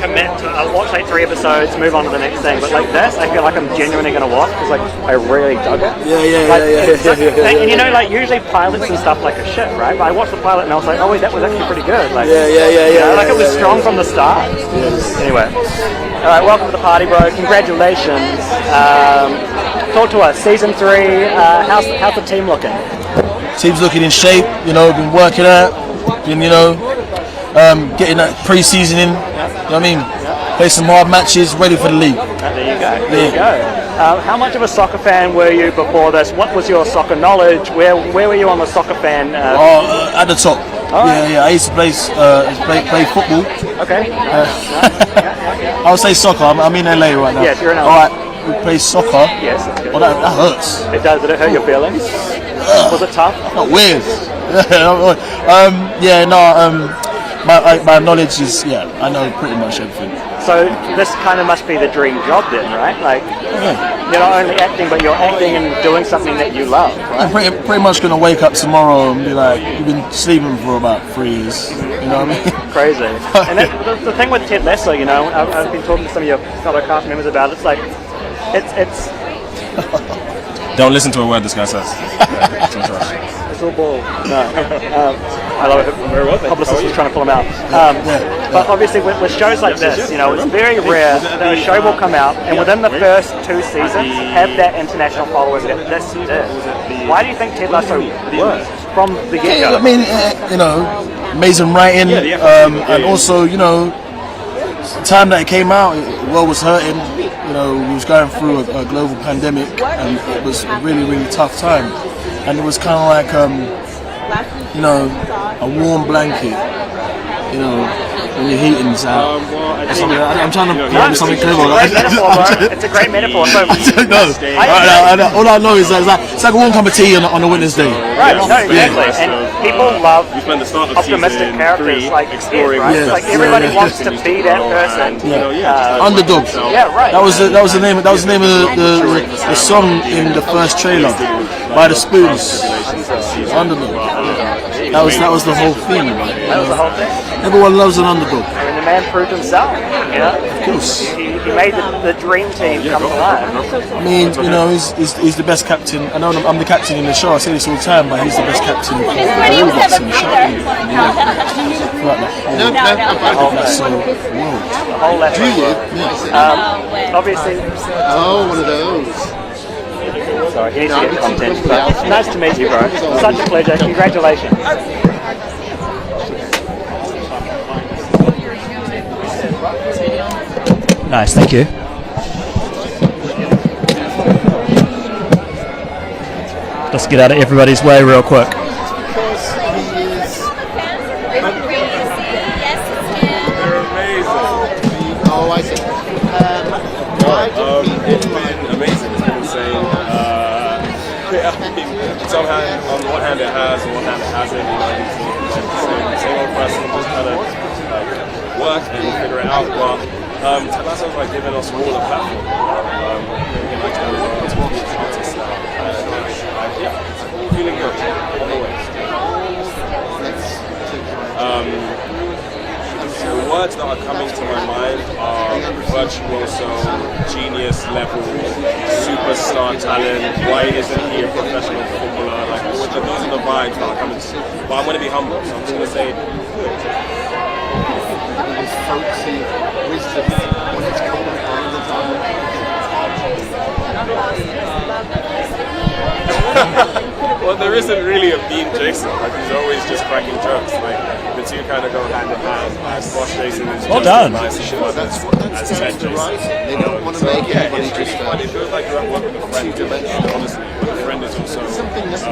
commit to. I'll watch like 3 episodes, move on to the next thing. But like this, I feel like I'm genuinely going to watch because like I really dug it. And you know, like usually pilots and stuff like a shit, right? But I watched the pilot and I was like, oh wait, that was actually pretty good. Like, like it was strong from the start. Anyway, all right, welcome to the party, bro. Congratulations. Talk to us. Season 3. How's the team looking? Team's looking in shape. You know, been working out. Been getting that pre-season in. You know what I mean? Play some hard matches, ready for the league. There you go. There you go. How much of a soccer fan were you before this? What was your soccer knowledge? Where were you on the soccer fan? At the top. Yeah. I used to play football. Okay. I would say soccer. I'm in LA right now. Yes, you're in LA. All right. We play soccer. Yes. That's good. Well, that hurts. It does. Did it hurt your feelings? Was it tough? Weird. My knowledge is I know pretty much everything. So this kind of must be the dream job then, right? Like you're not only acting, but you're acting and doing something that you love, right? I'm pretty much gonna wake up tomorrow and be like, you've been sleeping for about 3 years. You know what I mean? Crazy. And the thing with Ted Lasso, you know, I've been talking to some of your fellow cast members about it. It's like, it's. Don't listen to a word this guy says. It's all bull. No. I love it. Publicist was trying to pull him out. But obviously with shows like this, you know, it's very rare that a show will come out and within the first 2 seasons have that international following that this did. Why do you think Ted Lasso worked from the get-go? I mean, amazing writing, and also, the time that it came out, the world was hurting. We was going through a global pandemic, and it was a really, really tough time. And it was kind of like, a warm blanket, when your heating's out. I'm trying to find something clever. It's a great metaphor. So, all I know is that it's like a warm cup of tea on a winter's day. Right, no, exactly. And people love optimistic characters like Ed, right? Yeah. Like everybody wants to be that person. Underdog. Yeah, right. That was the name of the song in the first trailer by the Spoons. Underdog. That was the whole thing. That was the whole thing. Everyone loves an underdog. And the man proved himself. Of course. He made the dream team come alive. I mean, he's the best captain. I know I'm the captain in the show. I say this all the time, but he's the best captain in the show. Do you? Obviously. Oh, one of those. Sorry, he needs to get content. But nice to meet you, bro. Such a pleasure. Congratulations. Nice, thank you. Let's get out of everybody's way real quick. Oh, I see. It's been amazing. It's been insane. On one hand it has, on one hand it hasn't. Same old person, just kind of work and figure it out. But Ted Lasso's given us all a platform. Artists now. Feeling good. The words that are coming to my mind are virtuoso, genius level, superstar talent. Why isn't he a professional footballer? Those are the vibes that are coming. But I'm going to be humble, so I'm just going to say good. Folksy wisdom when it's coming out of the time. Well, there isn't really a mean Jason. He's always just cracking jokes. The two kind of go hand in hand. Boss Jason is well just done. Nice as Ted Jason. They don't want to make anybody just it feels like you're at work with a friend. Honestly, but a friend is also something that's a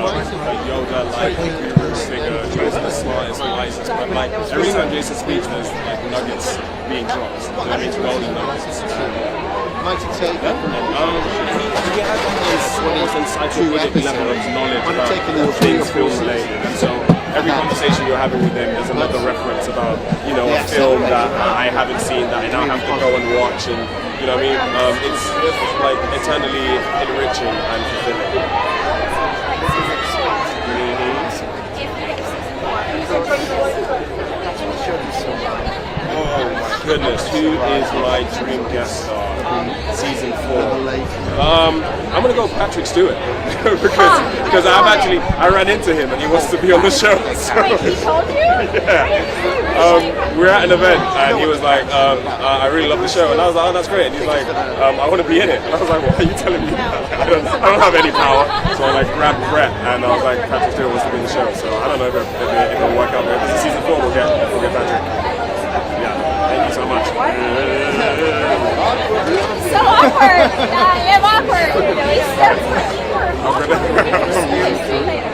yoga-like guru figure. Jason's the smartest, wisest. But every time Jason speaks, there's nuggets being dropped. There are golden nuggets. Might take he has this almost encyclopedic level of knowledge about all things film related. And so every conversation you're having with him is another reference about, a film that I haven't seen that I now have to go and watch, and you know what I mean? It's eternally enriching and fulfilling. goodness, who is my dream guest star? Season 4. I'm gonna go Patrick Stewart because I ran into him and he wants to be on the show. So, Wait, he told you? yeah. We were at an event and he was like, I really love the show, and I was like, oh, that's great. And he's like, I want to be in it. And I was like, why are you telling me that? I don't have any power. So I like grabbed Brett and I was like, Patrick Stewart wants to be in the show. So I don't know if it'll work out. If it's season 4, we'll get Patrick. Yeah. Thank you so much. So awkward. I'm awkward. You know, he's so See you later.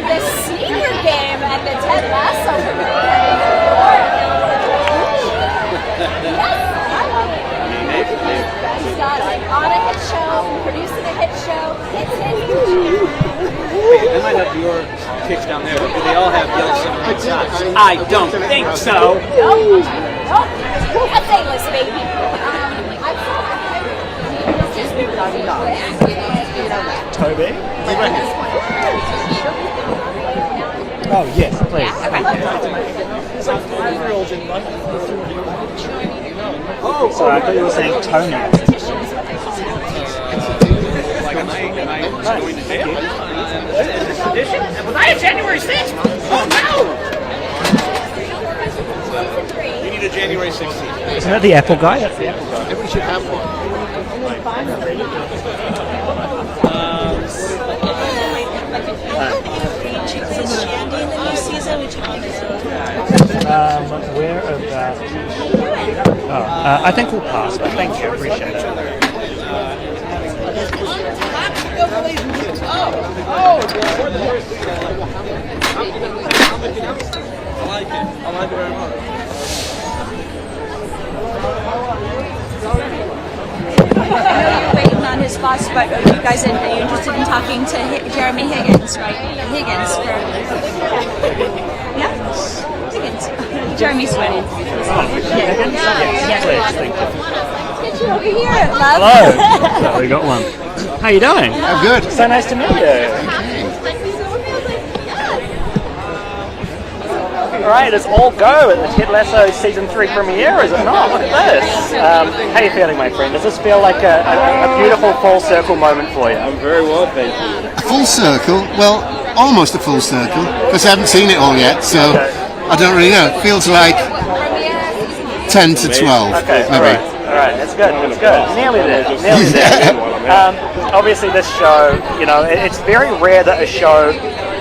The sneaker game and the Ted Lasso. He's got on a hit show, producing a hit show. It's Wait, I might have your kicks down there. Do they all have yellow submarine socks? I don't think so. Nope. That's A-list, baby. Toby? Oh, yes, please. Oh, sorry, I thought you were saying Tony. Was I at January 6th? Oh, no! You need a January 16th. Isn't that the Apple guy? That's the Apple guy. Everybody should have one. Where about? I think we'll pass, but thank you, appreciate it. I like it very much. I know you're waiting on his boss, but are you guys are you interested in talking to Jeremy Higgins, right? Higgins. Yeah? Higgins. Jeremy Sweating. Get you over here, love. Hello. We got one. How you doing? I'm good. So nice to meet you. Alright, it's all go at the Ted Lasso Season 3 premiere, is it not? Look at this. How are you feeling, my friend? Does this feel like a beautiful full circle moment for you? I'm very well, thank you. A full circle? Well, almost a full circle, because I haven't seen it all yet, so I don't really know. It feels like 10 to 12, okay, maybe. Alright, that's good, that's good. Nearly there. Obviously this show, you know, it's very rare that a show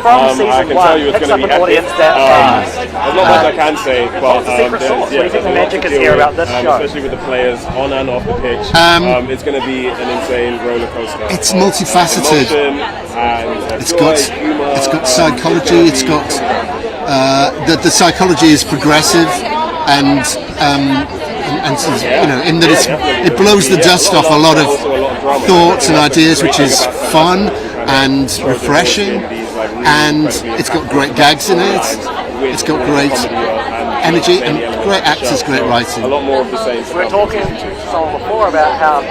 from season 1 picks up an audience that fast. There's not much I can say, but what's the secret sauce? What do you think the magic is here about this show? Especially with the players on and off the pitch. It's going to be an insane roller coaster. It's multifaceted. It's got psychology. It's got the psychology is progressive and you know, in that it blows the dust off a lot of thoughts and ideas, which is fun and refreshing, and it's got great gags in it. It's got great energy and great actors, great writing. A lot more of the same. We were talking to someone before about how,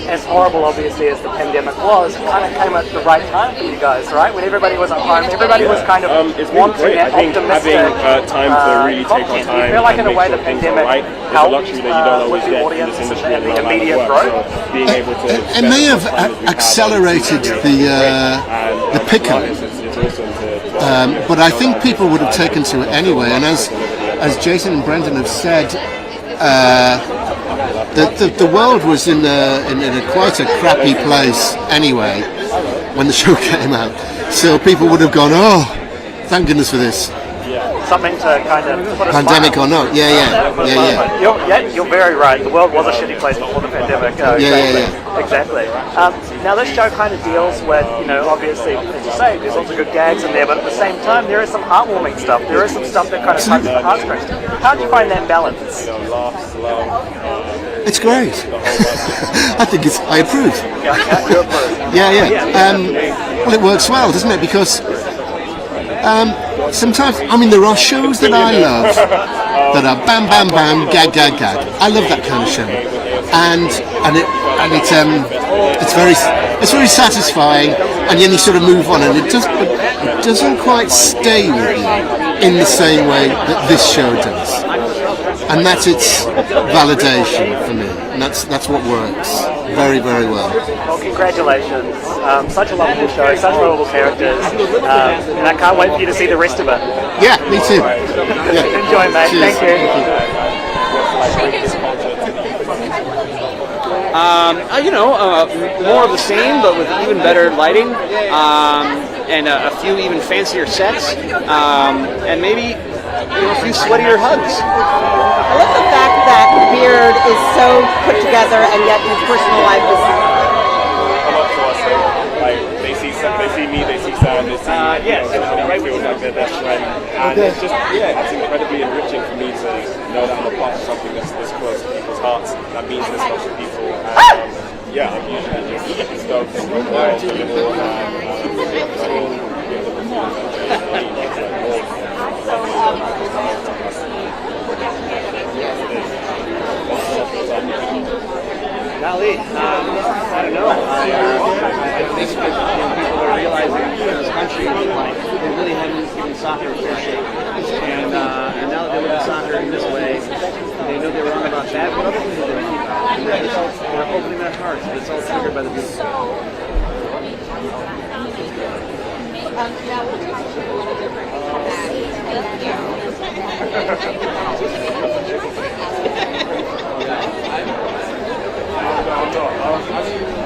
as horrible obviously as the pandemic was, it kind of came at the right time for you guys, right? When everybody was at home, everybody was kind of wanting that optimistic time to really take our time. I feel like in a way the pandemic helped with the audience and the immediate growth. Being able to it may have accelerated the pickup, but I think people would have taken to it anyway. And as Jason and Brendan have said, the world was in a quite a crappy place anyway when the show came out. So people would have gone, oh, thank goodness for this. Something to kind of put a pandemic smile. Or not, yeah. You're very right. The world was a shitty place before the pandemic. Exactly. Now this show kind of deals with, you know, obviously, as you say, there's lots of good gags in there, but at the same time, there is some heartwarming stuff. There is some stuff that kind of tugs at the heartstrings. How do you find that balance? It's great. I think I approve. You approve. Yeah. Well, it works well, doesn't it? Because sometimes, I mean, there are shows that I love that are bam, bam, bam, gag, gag, gag. I love that kind of show, and it's very satisfying, and then you sort of move on, and it doesn't quite stay with you in the same way that this show does, and that's its validation for me, and that's what works very, very well. Well, congratulations. Such a lovable show, such lovable characters, and I can't wait for you to see the rest of it. Yeah, me too. Yeah. Enjoy, mate. Cheers. Thank you. More of the same, but with even better lighting, and a few even fancier sets, and maybe a few sweatier hugs. I love the fact that Beard is so put together, and yet his personal life is. Like they see me, they see Sam, they see everybody feels like they're best friend, and it's just it's incredibly enriching for me to know that I'm a part of something that's this close to people's hearts, that means this much to people, and I'm usually just stoked and go wild for little, Golly, I don't know. I think that people are realizing in this country they really haven't given soccer a fair shake. And now that they look at soccer in this way, they know they're wrong about that, but other things they're right about. And they're opening their hearts, but it's all triggered by the beautiful.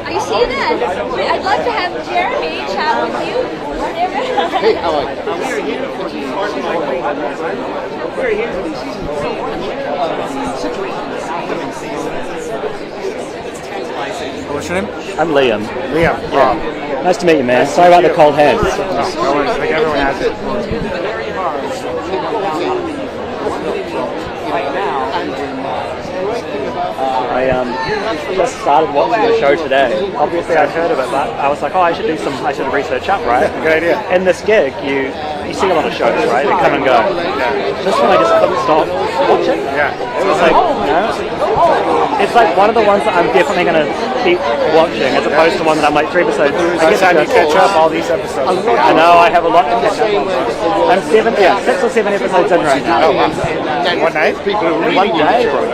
Are you seeing that? I'd love to have Jeremy chat with you. Hey, how are you? We're here for the season 3 What's your name? I'm Liam. Liam. Yeah. Nice to meet you, man. Sorry about the cold hands. No worries. I think everyone has it. I just started watching the show today. Obviously I'd heard of it, but I was like, I should research up, right? Good idea. In this gig, you see a lot of shows, right? They come and go. This one I just couldn't stop watching. Yeah. It was like, it's like one of the ones that I'm definitely going to keep watching, as opposed to one that I'm like 3 episodes. I guess I need to catch up all these episodes. I know, I have a lot to catch up on. I'm 6 or 7 episodes in right now. One night? One day, bro.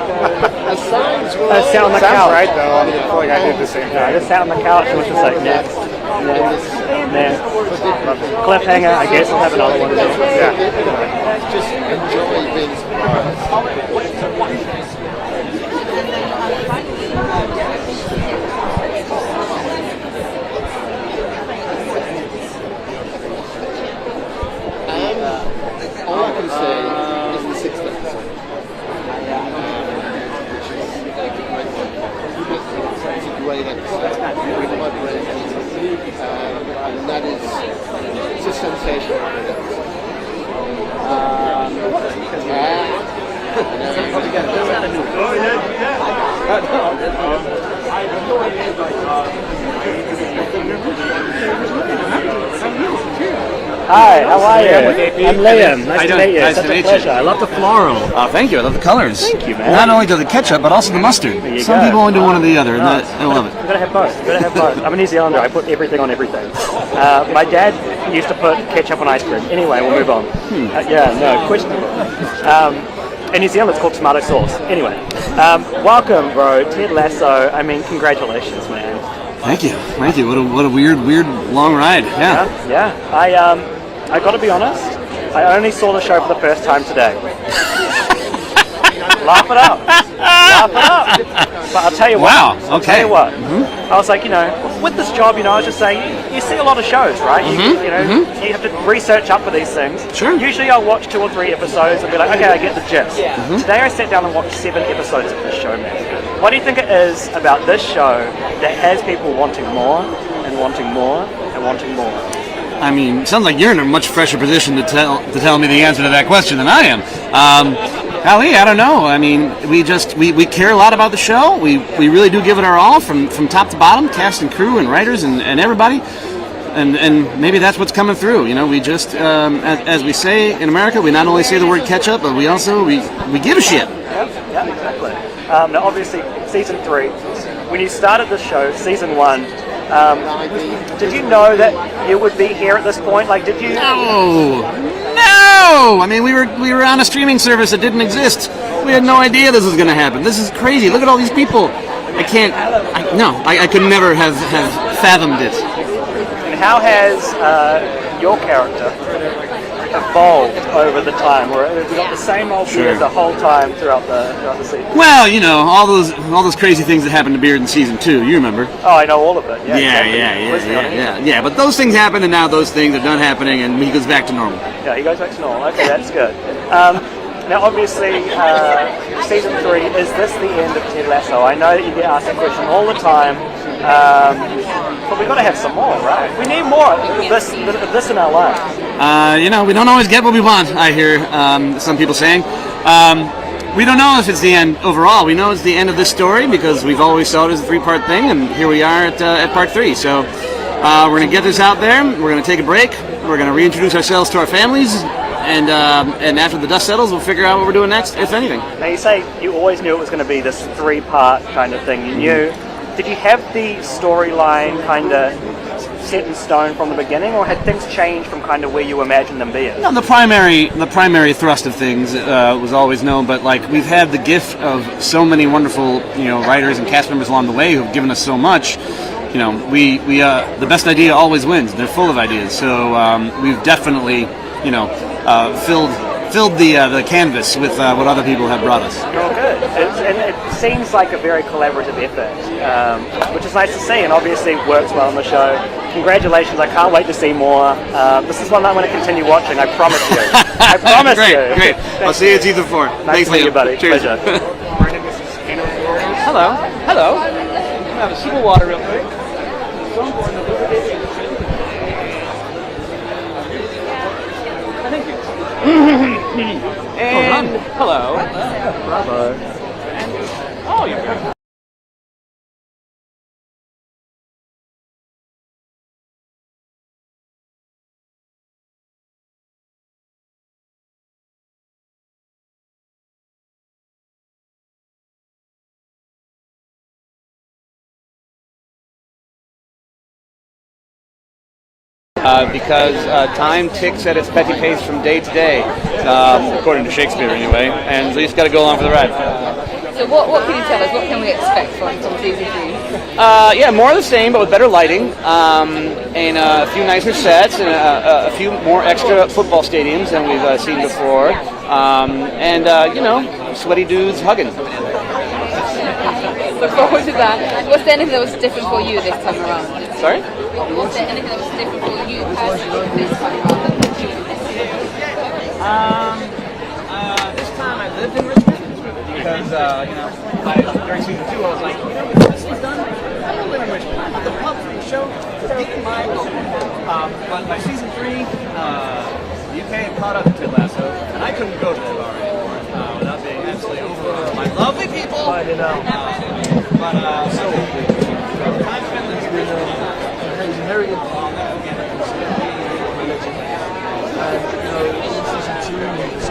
I sat on the couch. Sounds right, though. I feel like I did the same thing. I just sat on the couch and was just like, next. Cliffhanger, I guess I'll have another one. Yeah. Just enjoy being surprised. All I can say is the 6th episode. It's a great episode. And that is, it's a sensational episode. Hi, how are you? I'm Liam. Nice to meet you. Nice Such to a meet pleasure. you. I love the floral. Thank you. I love the colors. Thank you, man. Not only do the ketchup, but also the mustard. Some people only do one or the other, and I love it. You've got to have both. You've got to have both. I'm a New Zealander. I put everything on everything. My dad used to put ketchup on ice cream. Anyway, we'll move on. Questionable. In New Zealand, it's called tomato sauce. Anyway, welcome, bro. Ted Lasso. I mean, congratulations, man. Thank you. Thank you. What a weird long ride. Yeah. I got to be honest. I only saw the show for the first time today. Laugh it up. Laugh it up. But I'll tell you what. Wow. I'll tell you what. I was like, with this job, I was just saying, you see a lot of shows, right? You have to research up for these things. Sure. Usually I'll watch 2 or 3 episodes and be like, okay, I get the gist. Today I sat down and watched 7 episodes of this show, man. What do you think it is about this show that has people wanting more and wanting more and wanting more? I mean, sounds like you're in a much fresher position to tell me the answer to that question than I am. Ali, I don't know. I mean, we care a lot about the show. We really do give it our all from top to bottom, cast and crew and writers and everybody. and maybe that's what's coming through. You know, we just, as we say in America, we not only say the word catch up, but we also we give a shit. Yeah, exactly. Now, obviously, season 3. When you started the show, season 1, did you know that you would be here at this point? Like, did you? No. I mean, we were on a streaming service that didn't exist. We had no idea this was going to happen. This is crazy. Look at all these people. I can't. I could never have fathomed it. And how has your character evolved over the time? Or have you got the same old beard the whole time throughout the season? Well, you know, all those crazy things that happened to Beard in season 2. You remember? Oh, I know all of it. Yeah, exactly. Yeah. But those things happened, and now those things are done happening, and he goes back to normal. Yeah, he goes back to normal. Okay, that's good. Now, obviously, season 3, is this the end of Ted Lasso? I know that you get asked that question all the time, but we've got to have some more, right? We need more of this in our lives. You know, we don't always get what we want, I hear some people saying. We don't know if it's the end overall. We know it's the end of this story because we've always saw it as a 3-part thing, and here we are at part 3. So we're going to get this out there. We're going to take a break. We're going to reintroduce ourselves to our families. And after the dust settles, we'll figure out what we're doing next, if anything. Now, you say you always knew it was going to be this 3-part kind of thing. You knew. Did you have the storyline kind of set in stone from the beginning, or had things changed from kind of where you imagined them being? No, the primary thrust of things was always known, but like we've had the gift of so many wonderful, you know, writers and cast members along the way who've given us so much. You know, we the best idea always wins. They're full of ideas, so we've definitely, you know, filled the canvas with what other people have brought us. Oh, good. And it seems like a very collaborative effort, which is nice to see, and obviously works well on the show. Congratulations! I can't wait to see more. This is one that I'm going to continue watching. I promise you. I promise you. Great. I'll see you at season 4. Nice to meet you, buddy. Cheers. Pleasure. Hello. I'm gonna have a sip of water real quick. Thank you. And hello. Bravo. Oh, you're good. Because time ticks at its petty pace from day to day, according to Shakespeare anyway, and so you just got to go along for the ride. So what can you tell us? What can we expect from season 3? Yeah, more of the same, but with better lighting, and a few nicer sets, and a few more extra football stadiums than we've seen before, and you know, sweaty dudes hugging. Look forward to that. Was there anything that was different for you this time around? Sorry? Was there anything that was different for you personally this time around? This time I lived in Richmond because, you know, during season 2 I was like, you know, this is done. I don't live in Richmond. The pub for the show is deep in my home. But by season 3, the UK had caught up to Ted Lasso, and I couldn't go to that bar anymore without being absolutely over my lovely people. But you know, so time spent in this very season 2 we just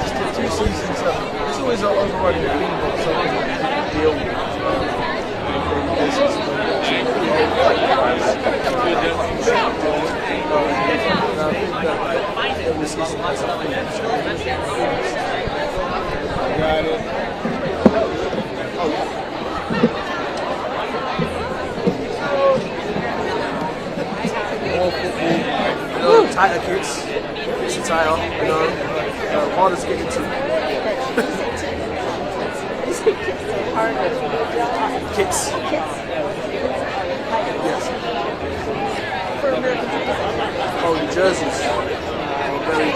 just the 2 seasons. There's always an overriding theme of something to deal with. Tighter kits, it's tighter, you know, hard to get into. Kits. Yes. Oh, the jerseys. very,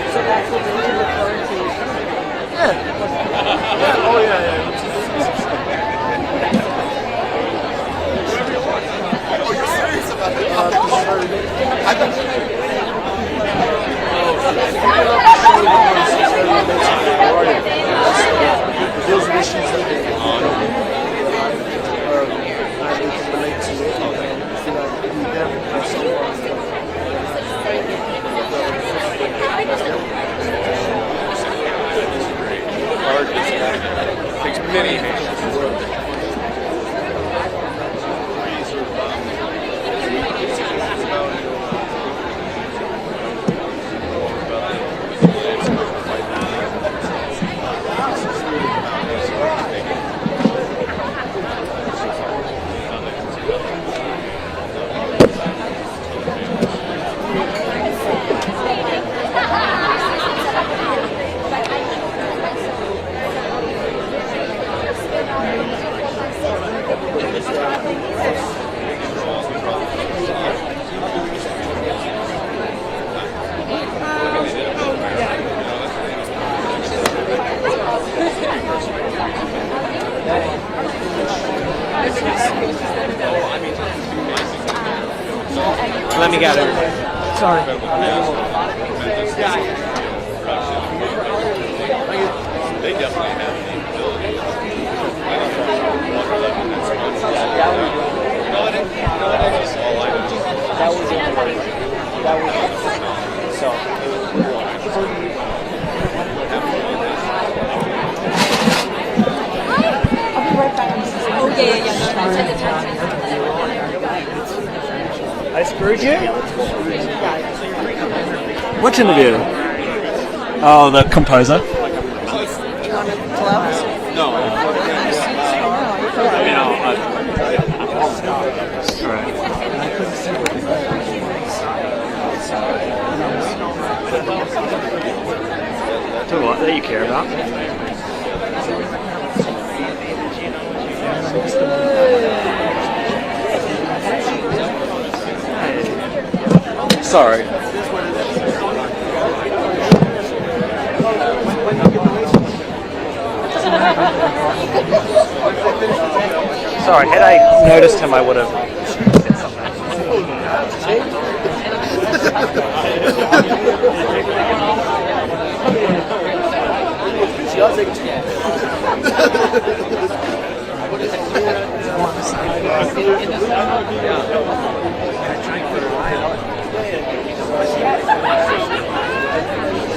So that's what you look forward to. Yeah. Oh yeah. Oh, you're serious about those are issues that they can relate to it. I feel like we definitely do so. It takes many hands to work. Let me get it. Sorry. They definitely have the ability to Oh yeah. I screwed you? Which interview? Oh, the composer. Tell you what, that you care about. Sorry. Sorry, had I noticed him, I would have said something.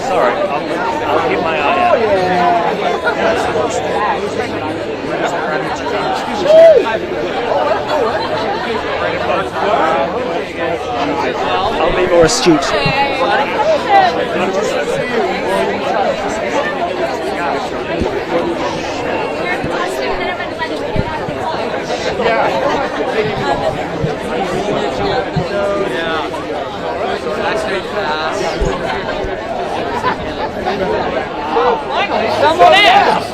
Sorry, I'll keep my eye out. I'll be more astute. Finally, someone asked.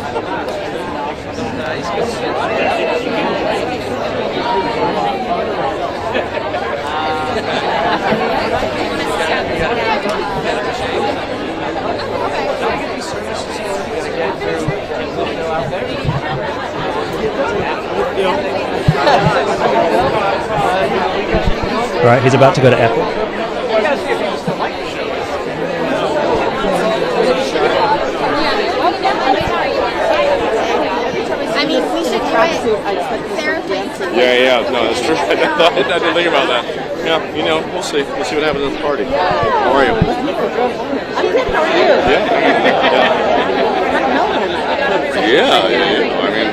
Right, he's about to go to Apple. I mean, we should do it. Yeah, no, that's true. I didn't think about that. Yeah, we'll see. We'll see what happens at the party. How are you? I'm good. How are you? Yeah. I mean,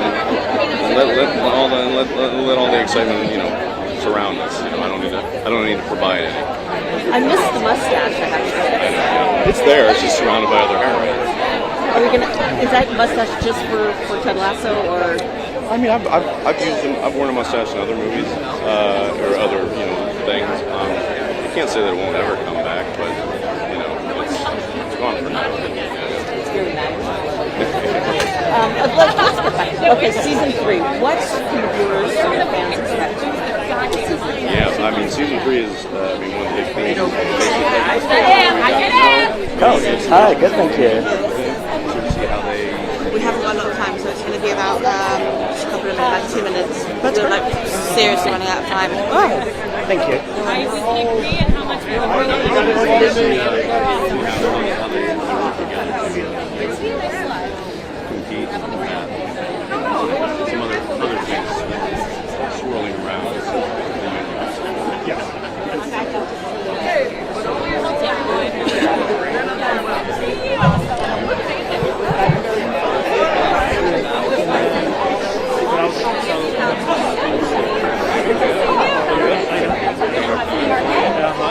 let all the excitement, surround us. I don't need to provide any. I miss the mustache. I have to say. It's there. It's just surrounded by other hair. Are we gonna? Is that mustache just for Ted Lasso, or? I mean, I've used them. I've worn a mustache in other movies or other things. I can't say that it won't ever come back, but it's gone for now. It's very nice. Let's get back. Okay, season 3. What can the viewers and the fans expect? I mean, season 3 is, one of the big things. Cool. Hi, good, thank you. We haven't got a lot of time, so it's going to be about just a couple of minutes, like 2 minutes. But we're like seriously running out of time. Oh. Thank you. Some other things swirling around.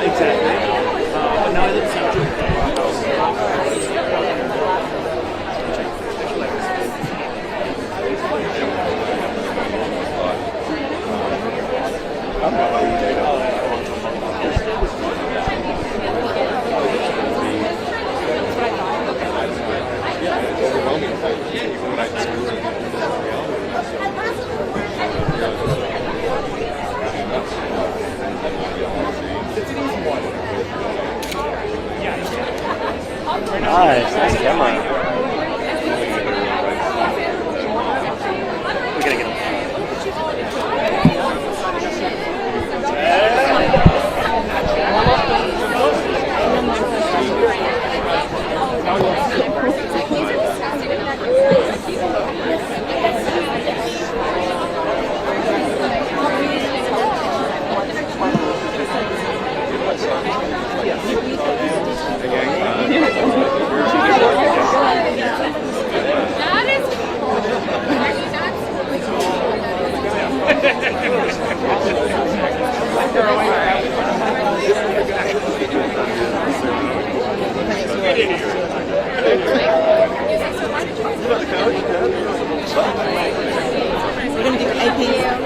Exactly. No, it doesn't sound true. Nice camera. We're gonna get him. We're going to do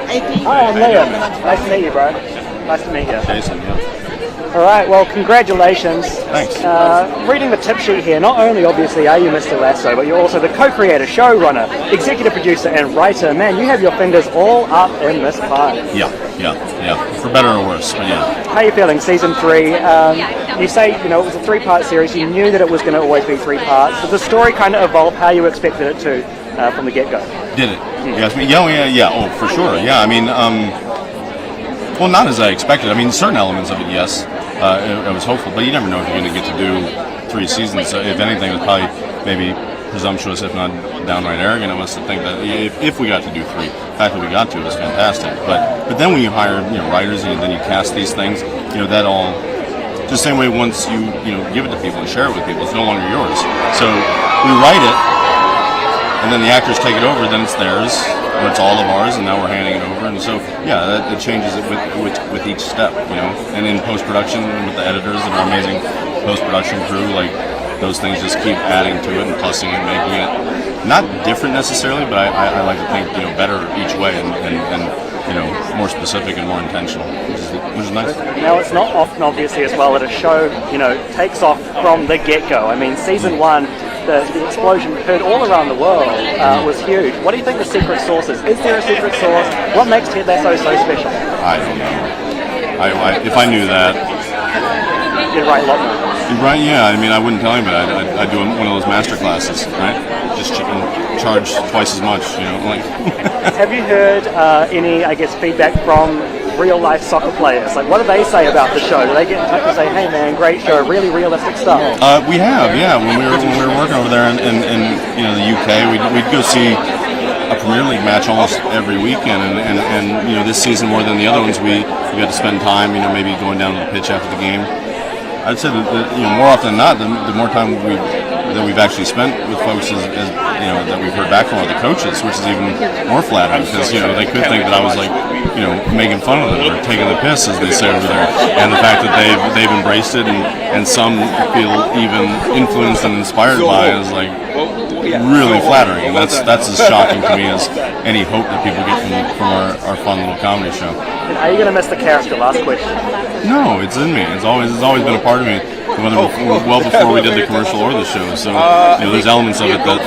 AP. Hi, I'm Liam. Nice to meet you, bro. Nice to meet you. Jason, yeah. All right, well, congratulations. Thanks. Reading the tip sheet here, not only obviously are you Mr. Lasso, but you're also the co-creator, showrunner, executive producer, and writer. Man, you have your fingers all up in this part. Yeah. For better or worse, but yeah. How are you feeling? Season 3. You say, it was a 3-part series. You knew that it was going to always be 3 parts. Did the story kind of evolve how you expected it to from the get-go? Did it? Yes. Yeah. Oh, for sure. Yeah. I mean, well, not as I expected. I mean, certain elements of it, yes. I was hopeful, but you never know if you're going to get to do 3 seasons. So if anything, it was probably maybe presumptuous, if not downright arrogant of us to think that if we got to do 3, the fact that we got to was fantastic. But then when you hire writers and then you cast these things, that all just the same way once you give it to people and share it with people, it's no longer yours. So we write it, and then the actors take it over, then it's theirs, or it's all of ours, and now we're handing it over. And so it changes it with each step, And in post production with the editors and our amazing post production crew, like. Those things just keep adding to it and plussing it, making it not different necessarily, but I like to think better each way and more specific and more intentional, which is nice. Now it's not often obviously as well that a show takes off from the get-go. I mean, season 1, the explosion heard all around the world was huge. What do you think the secret sauce is? Is there a secret sauce? What makes Ted Lasso so special? I don't know. If I knew that, you'd write a lot more. Right, yeah. I mean, I wouldn't tell you, but I'd do one of those master classes, right? Just charge twice as much, Have you heard any, feedback from real-life soccer players? Like, what do they say about the show? Do they get in touch and say, "Hey, man, great show, really realistic stuff"? We have, yeah. When we were working over there in the UK, we'd go see a Premier League match almost every weekend, and this season more than the other ones, we got to spend time, maybe going down to the pitch after the game. I'd say that more often than not, the more time that we've actually spent with folks is that we've heard back from other coaches, which is even more flattering because they could think that I was making fun of them or taking the piss, as they say over there, and the fact that they've embraced it and some feel even influenced and inspired by it is really flattering, and that's as shocking to me as any hope that people get from our fun little comedy show. Are you going to miss the character? Last question. No, it's in me. It's always been a part of me, well before we did the commercial or the show. So there's elements of it that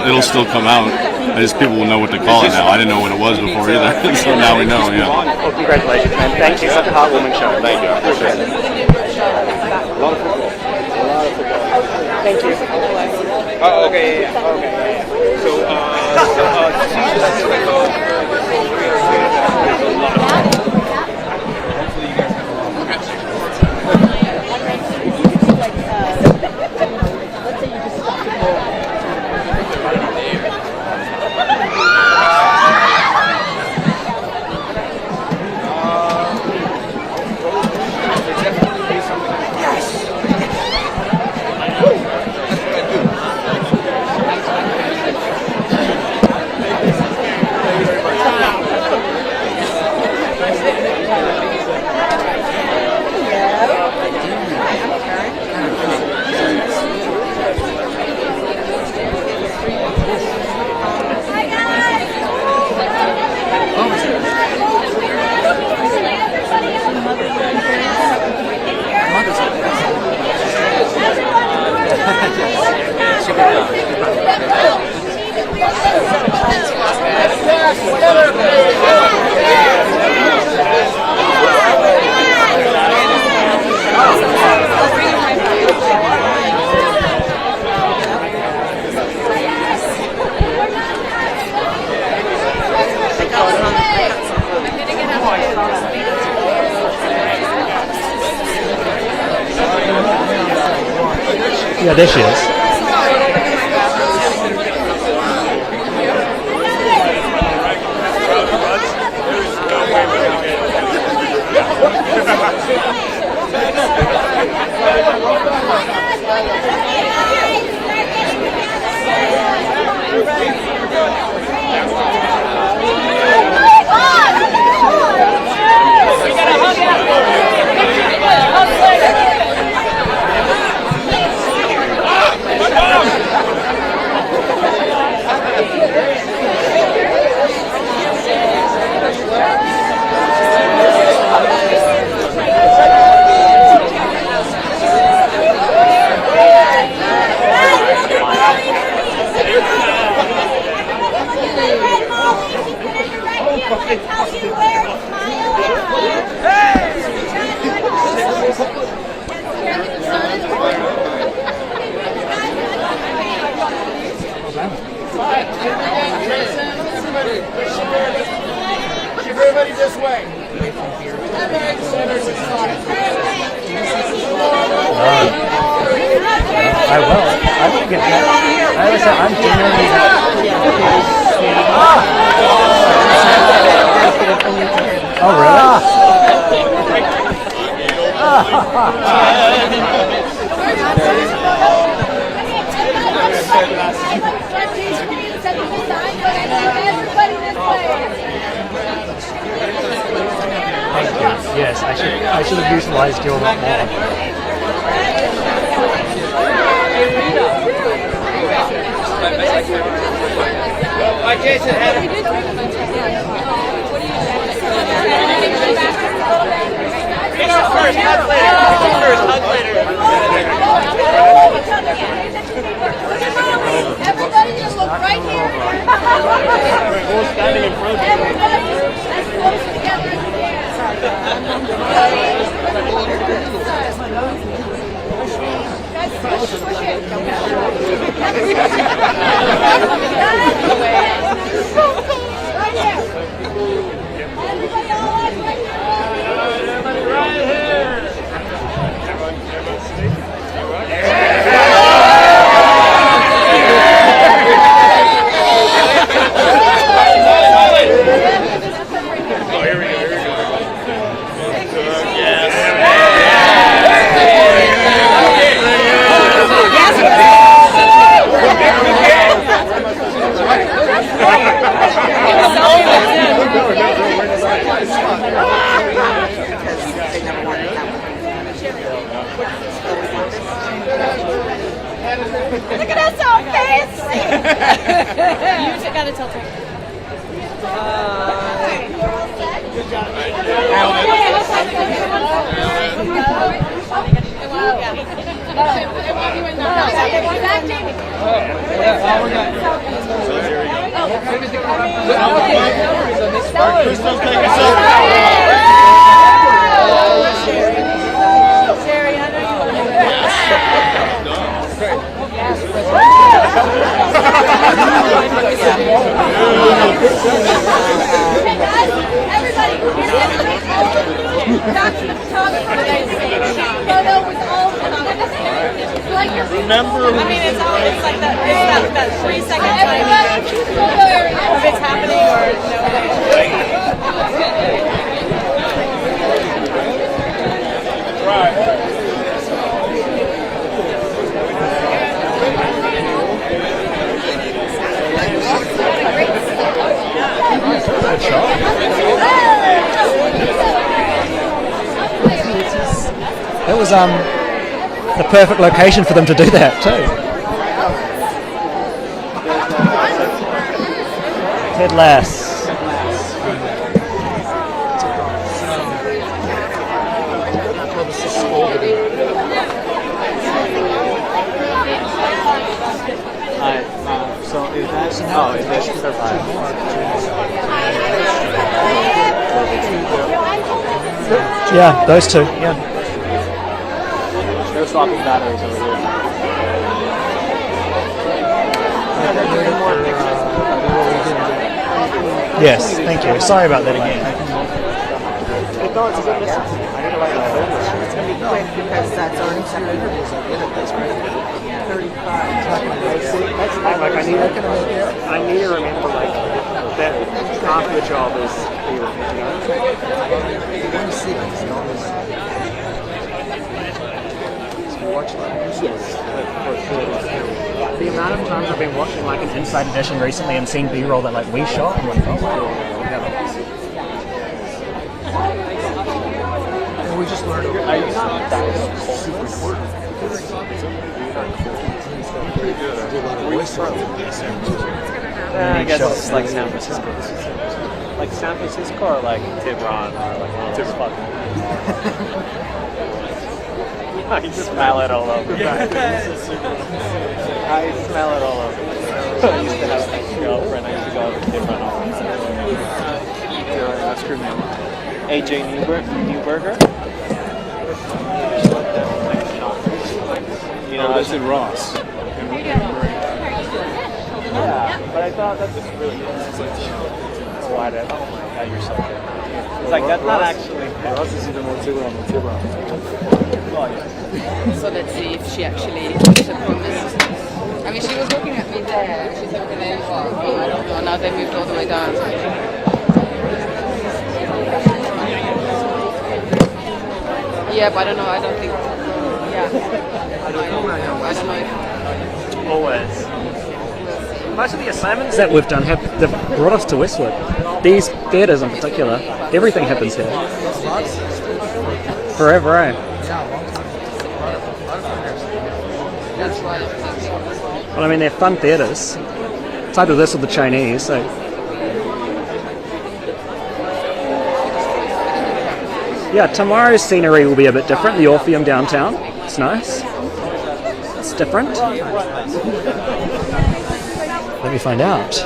it'll still come out. I just people will know what to call it now. I didn't know what it was before either, so now we know. Yeah. Well, congratulations, man. Thank you. Such a heartwarming show. Thank you. I appreciate it. Thank you. Oh, okay. So, Yeah, there she is. Everybody this way. I will. I will get that. I was I'm genuinely Oh, Yes, I should have utilized you a lot more. Like Jason had first, hug later. First, hug later. Everybody just look right here. We're all standing in front of you. As close together as we Look at us all face! You gotta tell her. Good job. Remember, I mean, it's like that 3 second time if it's happening It was the perfect location for them to do that too. Ted Lasso. So is that is that survive? Yeah, those two. Yeah. They're swapping batteries over here. Yes, thank you. Sorry about that again. No, it's a good listen. It's going to be quick because that's already 35. Like I need to remember like that half your job is The amount of times I've been watching like an Inside Edition recently and seen B-roll that like we shot, I'm like, oh wow. We just learned super important. I guess it's like San Francisco. Like San Francisco or like Tehran or like Tehran. I smell it all over. I smell it all over. I used to have a girlfriend. I used to go to Tehran all the time. That's screwed me up. AJ Newberger. You know, that's in Ross. Yeah, but I thought that's just really good. Oh my god, you're so good. It's like, that's not actually... Ross is even more Tehran. So let's see if she actually keeps her promise. I mean, she was looking at me there. She's over there. Well, I don't know. Now they moved all the way down. Yeah, but I don't know. I don't think. Yeah. I don't know. Always. Most of the assignments that we've done they've brought us to Westwood. These theatres in particular, everything happens here. Forever, eh? Well, I mean, they're fun theatres. It's either this or the Chinese, so... Yeah, tomorrow's scenery will be a bit different. The Orpheum downtown. It's nice. It's different. Let me find out.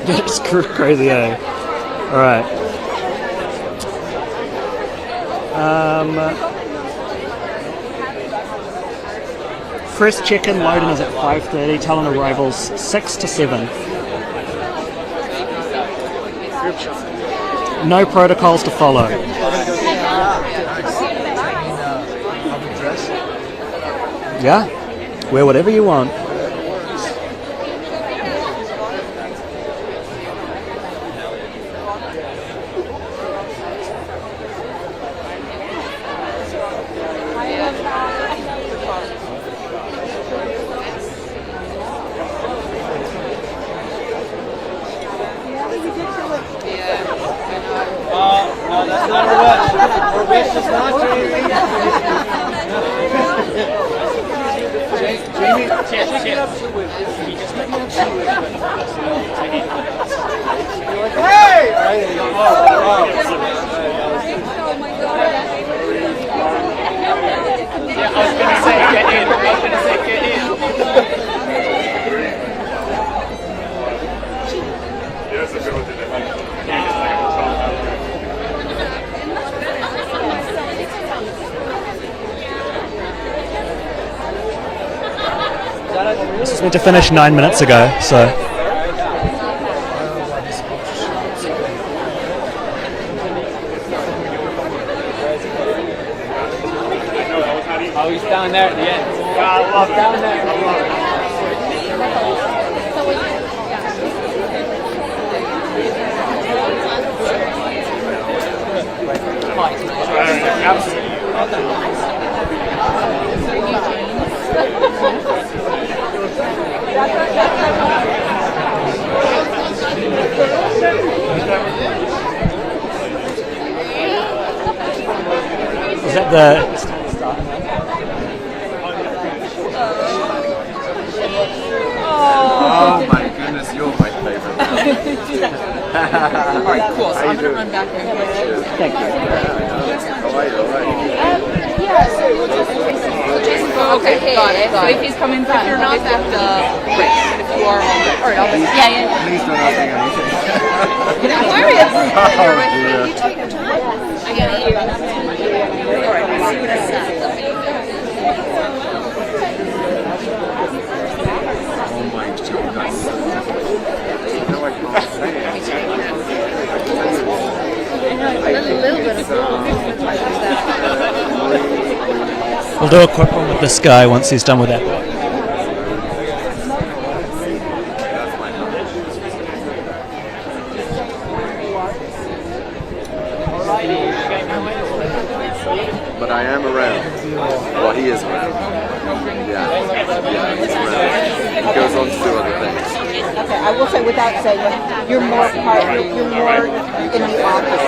It's crazy, eh? Alright. Fresh check-in load-in is at 5:30. Talent arrivals 6 to 7. No protocols to follow. Yeah, wear whatever you want. No, that's not her wish. Her wish is not Jamie. Jamie, check it up. Hey! Yeah, I was going to say, get in. This was meant to finish 9 minutes ago, so. Oh, he's down there at the end. Down there. Is that the... Oh my goodness, you're my favorite. Alright, cool. So I'm going to run back there. Thank you. Alright. Okay, got it. So if he's coming back, if you're not at the bridge, if you are on the, or not, yeah. Please don't ask me anything. Don't worry, Oh dear. you take your time. I get it. Alright, let's see what I said. Oh my god, that's so difficult. No, I can't say it. We'll do a quick one with this guy once he's done with that. But I am around. Well, he is around. Yeah, he's around. He goes on to do other things. Okay, I will say without saying it, you're more in the office.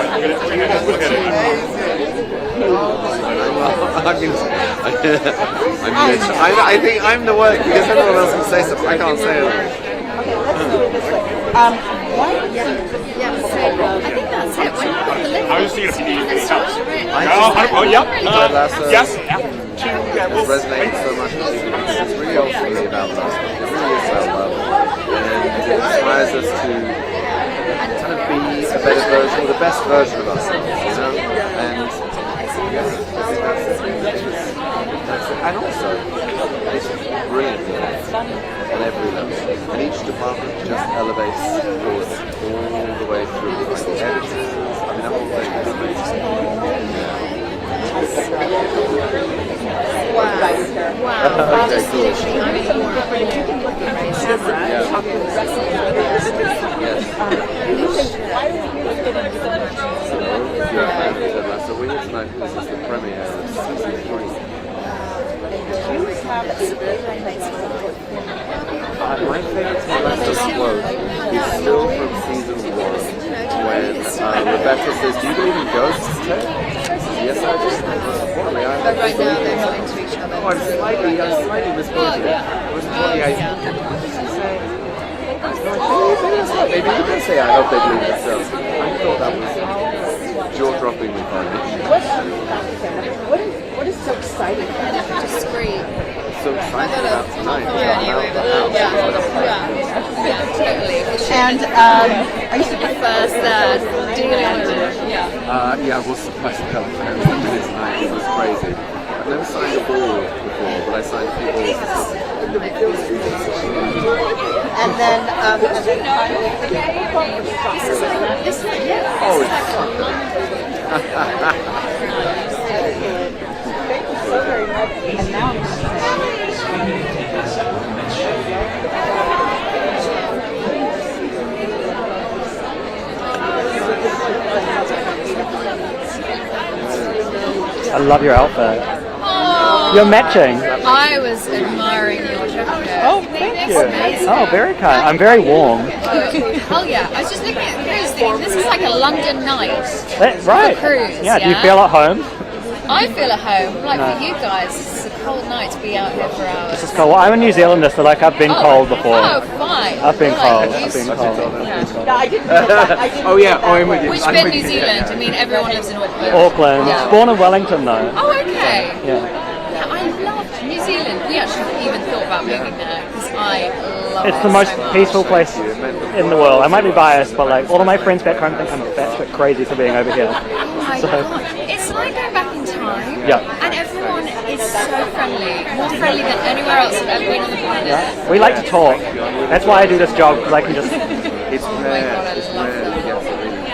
I think I'm the worst because everyone else can say something. I can't say anything. Okay, let's do it this way. Why don't you? I think that's it. When you're on the list, I was just thinking of it's yep. Yes. It resonates so much with people. It's really ultimately about love. It really is about love. And it inspires us to kind of be a better version, or the best version of ourselves, you know? And yeah, I think that's it. And also, it's brilliant on every level. And each department just elevates forward all the way through. Like the editors, I mean, the whole thing is amazing. Wow. Okay, cool. So we're here tonight because it's the premiere of season 3. My favourite Ted Lasso quote is still from season 1 when Rebecca says, "Do you believe in ghosts, Ted?" Yes, I do. Unfortunately, I But right now they're not into each other. I'm slightly misquoted. Unfortunately, what did she say? Maybe you can say, "I hope they believe themselves." I thought that was jaw-droppingly funny. What is so exciting about it? Just great. So excited about tonight. Totally. And I used to be first dealing with it. Yeah, I was surprised at how the fans did it tonight. It was crazy. I've never signed a ball before, but I signed a few balls. And then oh, it's fun. Thank you so very much. And now I love your outfit. Oh, You're matching. I was admiring your jacket. Oh, thank you. Oh, very kind. I'm very warm. Hell yeah. I was just looking at the cruise thing. This is like a London night. Right. Cruise, Yeah, do you feel at home? I feel at home. Like No. for you guys, this is a cold night to be out here for hours. This is cold. Well, I'm a New Zealander, so like I've been cold before. Oh, fine. I've been Well, cold. like, I've been you- cold. No, I didn't know that. I didn't Oh yeah, know I'm with you. Which I'm bit with New you. Zealand? I mean, everyone lives in Auckland. Auckland. Yeah. Born in Wellington though. Oh, okay. Yeah. Yeah, I love New Zealand. We actually even thought about moving there because I love It's it the most so much. peaceful place in the world. I might be biased, but like all of my friends back home think I'm batshit crazy for being over here. Oh my So God. It's like going back in time. Yeah. And everyone is so friendly, more friendly than anywhere else I've ever been on the planet. Yeah. We like to talk. That's why I do this job, because I can just... It's rare. It's rare that you get to really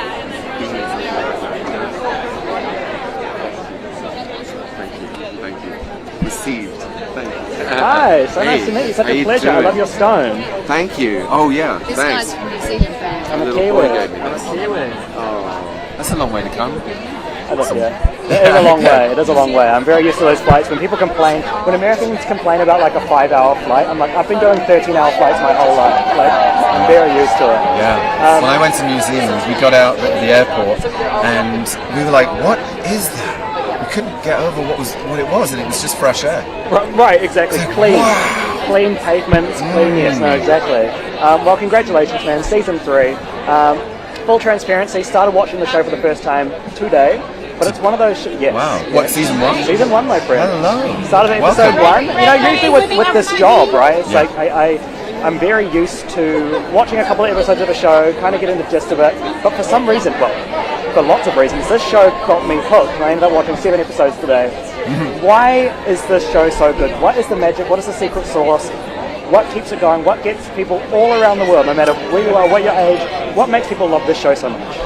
Thank you. Received. Thank you. Hi, so nice to meet you. Such a pleasure. I love your stone. Thank you. Oh yeah, This thanks. guy's from New Zealand, fair. I'm a Little Kiwi. boy gave me I'm a this. Kiwi. Oh, That's a long way to come. I love it. It is a long way. It is a long way. I'm very used to those flights. When people complain, when Americans complain about like a 5-hour flight, I'm like, I've been doing 13-hour flights my whole life. Like, I'm very used to it. Yeah. When I went to New Zealand, we got out at the airport and we were like, what is that? We couldn't get over what it was, and it was just fresh air. Right, exactly. Clean. Clean pavements, clean, yes, no, exactly. Well, congratulations, man. Season 3. Full transparency, started watching the show for the first time today, but it's one of those yes. Wow. What, season 1? Season 1, my friend. Hello. Started at episode Welcome. 1. You know, usually with this job, right, it's like I'm very used to watching a couple of episodes of a show, kind of getting the gist of it, but for some reason, well, for lots of reasons, this show got me hooked, and I ended up watching 7 episodes today. Why is this show so good? What is the magic? What is the secret sauce? What keeps it going? What gets people all around the world, no matter where you are, what your age, what makes people love this show so much?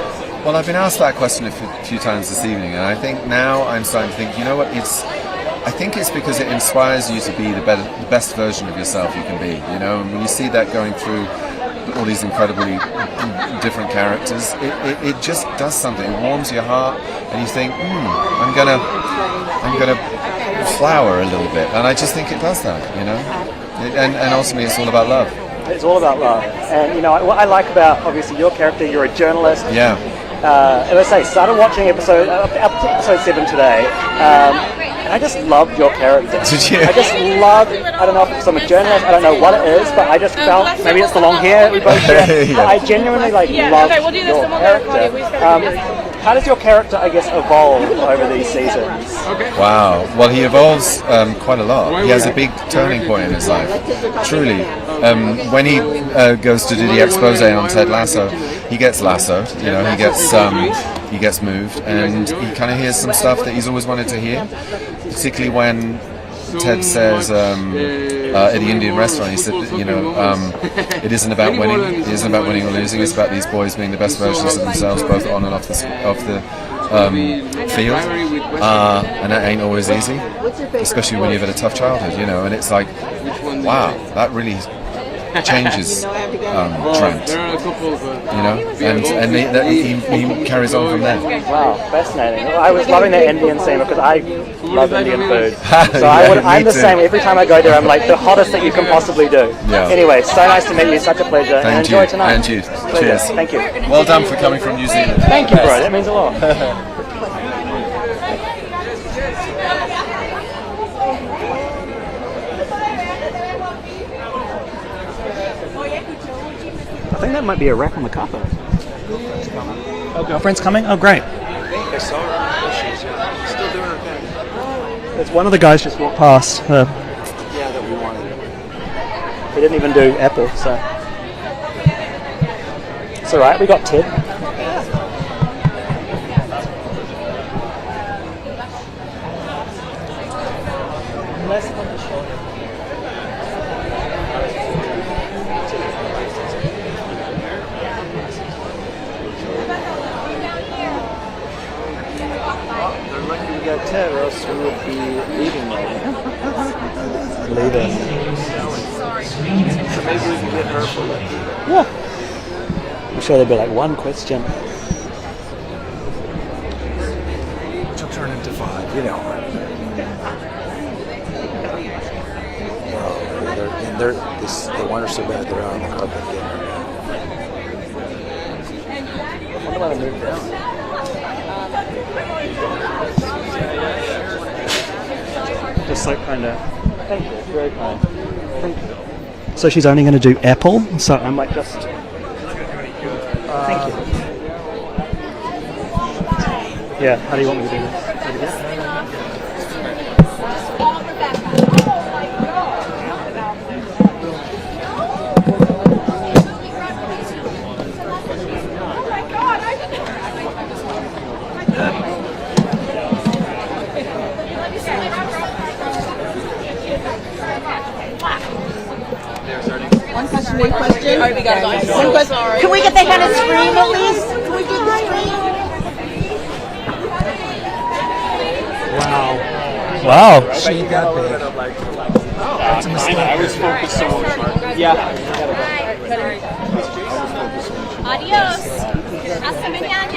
Well, I've been asked that question a few times this evening, and I think now I'm starting to think, you know what, I think it's because it inspires you to be the best version of yourself you can be, you know, and when you see that going through all these incredibly different characters, it just does something. It warms your heart, and you think, I'm gonna flower a little bit, and I just think it does that, you know. And ultimately, it's all about love. It's all about love. And, you know, what I like about, obviously, your character, you're a journalist. Yeah. As I say, started watching episode 7 today, and I just loved your character. Did you? I just loved, I don't know if I'm a journalist, I don't know what it is, but I just felt, maybe it's the long hair we both share, Yeah. but I genuinely, loved your character. How does your character, I guess, evolve over these seasons? Wow. Well, he evolves quite a lot. He has a big turning point in his life. Truly. When he goes to do the expose on Ted Lasso, he gets lassoed. You know, he gets moved, and he kind of hears some stuff that he's always wanted to hear. Particularly when Ted says at the Indian restaurant, he said, you know, it isn't about winning. It isn't about winning or losing. It's about these boys being the best versions of themselves, both on and off the field. And that ain't always easy, especially when you've had a tough childhood, you know. And it's like, wow, that really changes Trent, you know, and he carries on from there. Wow, fascinating. I was loving that Indian scene because I love Indian food. So I'm the same. Every time I go there, I'm like the hottest that you can possibly do. Yeah. Anyway, so nice to meet you. Such a pleasure. And enjoy tonight. And you. Pleasure. Cheers. Thank you. Well done for coming from New Zealand. Thank you, bro. That means a lot. I think that might be a wrap on the car. Oh, girlfriend's coming? Oh, great. I saw her. She's still doing okay. It's one of the guys just walked past. Yeah, that we wanted. We didn't even do Apple, so it's all right. We got Ted. They're lucky we got Ted, or else we would be leaving now. Leaving. So maybe we can get her for like. Yeah. I'm sure there'll be like one question. She'll turn into 5, you know. Well, the wine are so bad they're out on the carpet getting her down. I wonder why they moved down. Just like kind of. Thank you. Very kind. Thank you. So she's only going to do Apple. So I might just. Thank you. Yeah. How do you want me to do this? One question. One question. One question. Can we get that kind of scream at least? Can we do the scream? Wow. She got big. I was focused so much. Yeah. Adios. Hasta mañana.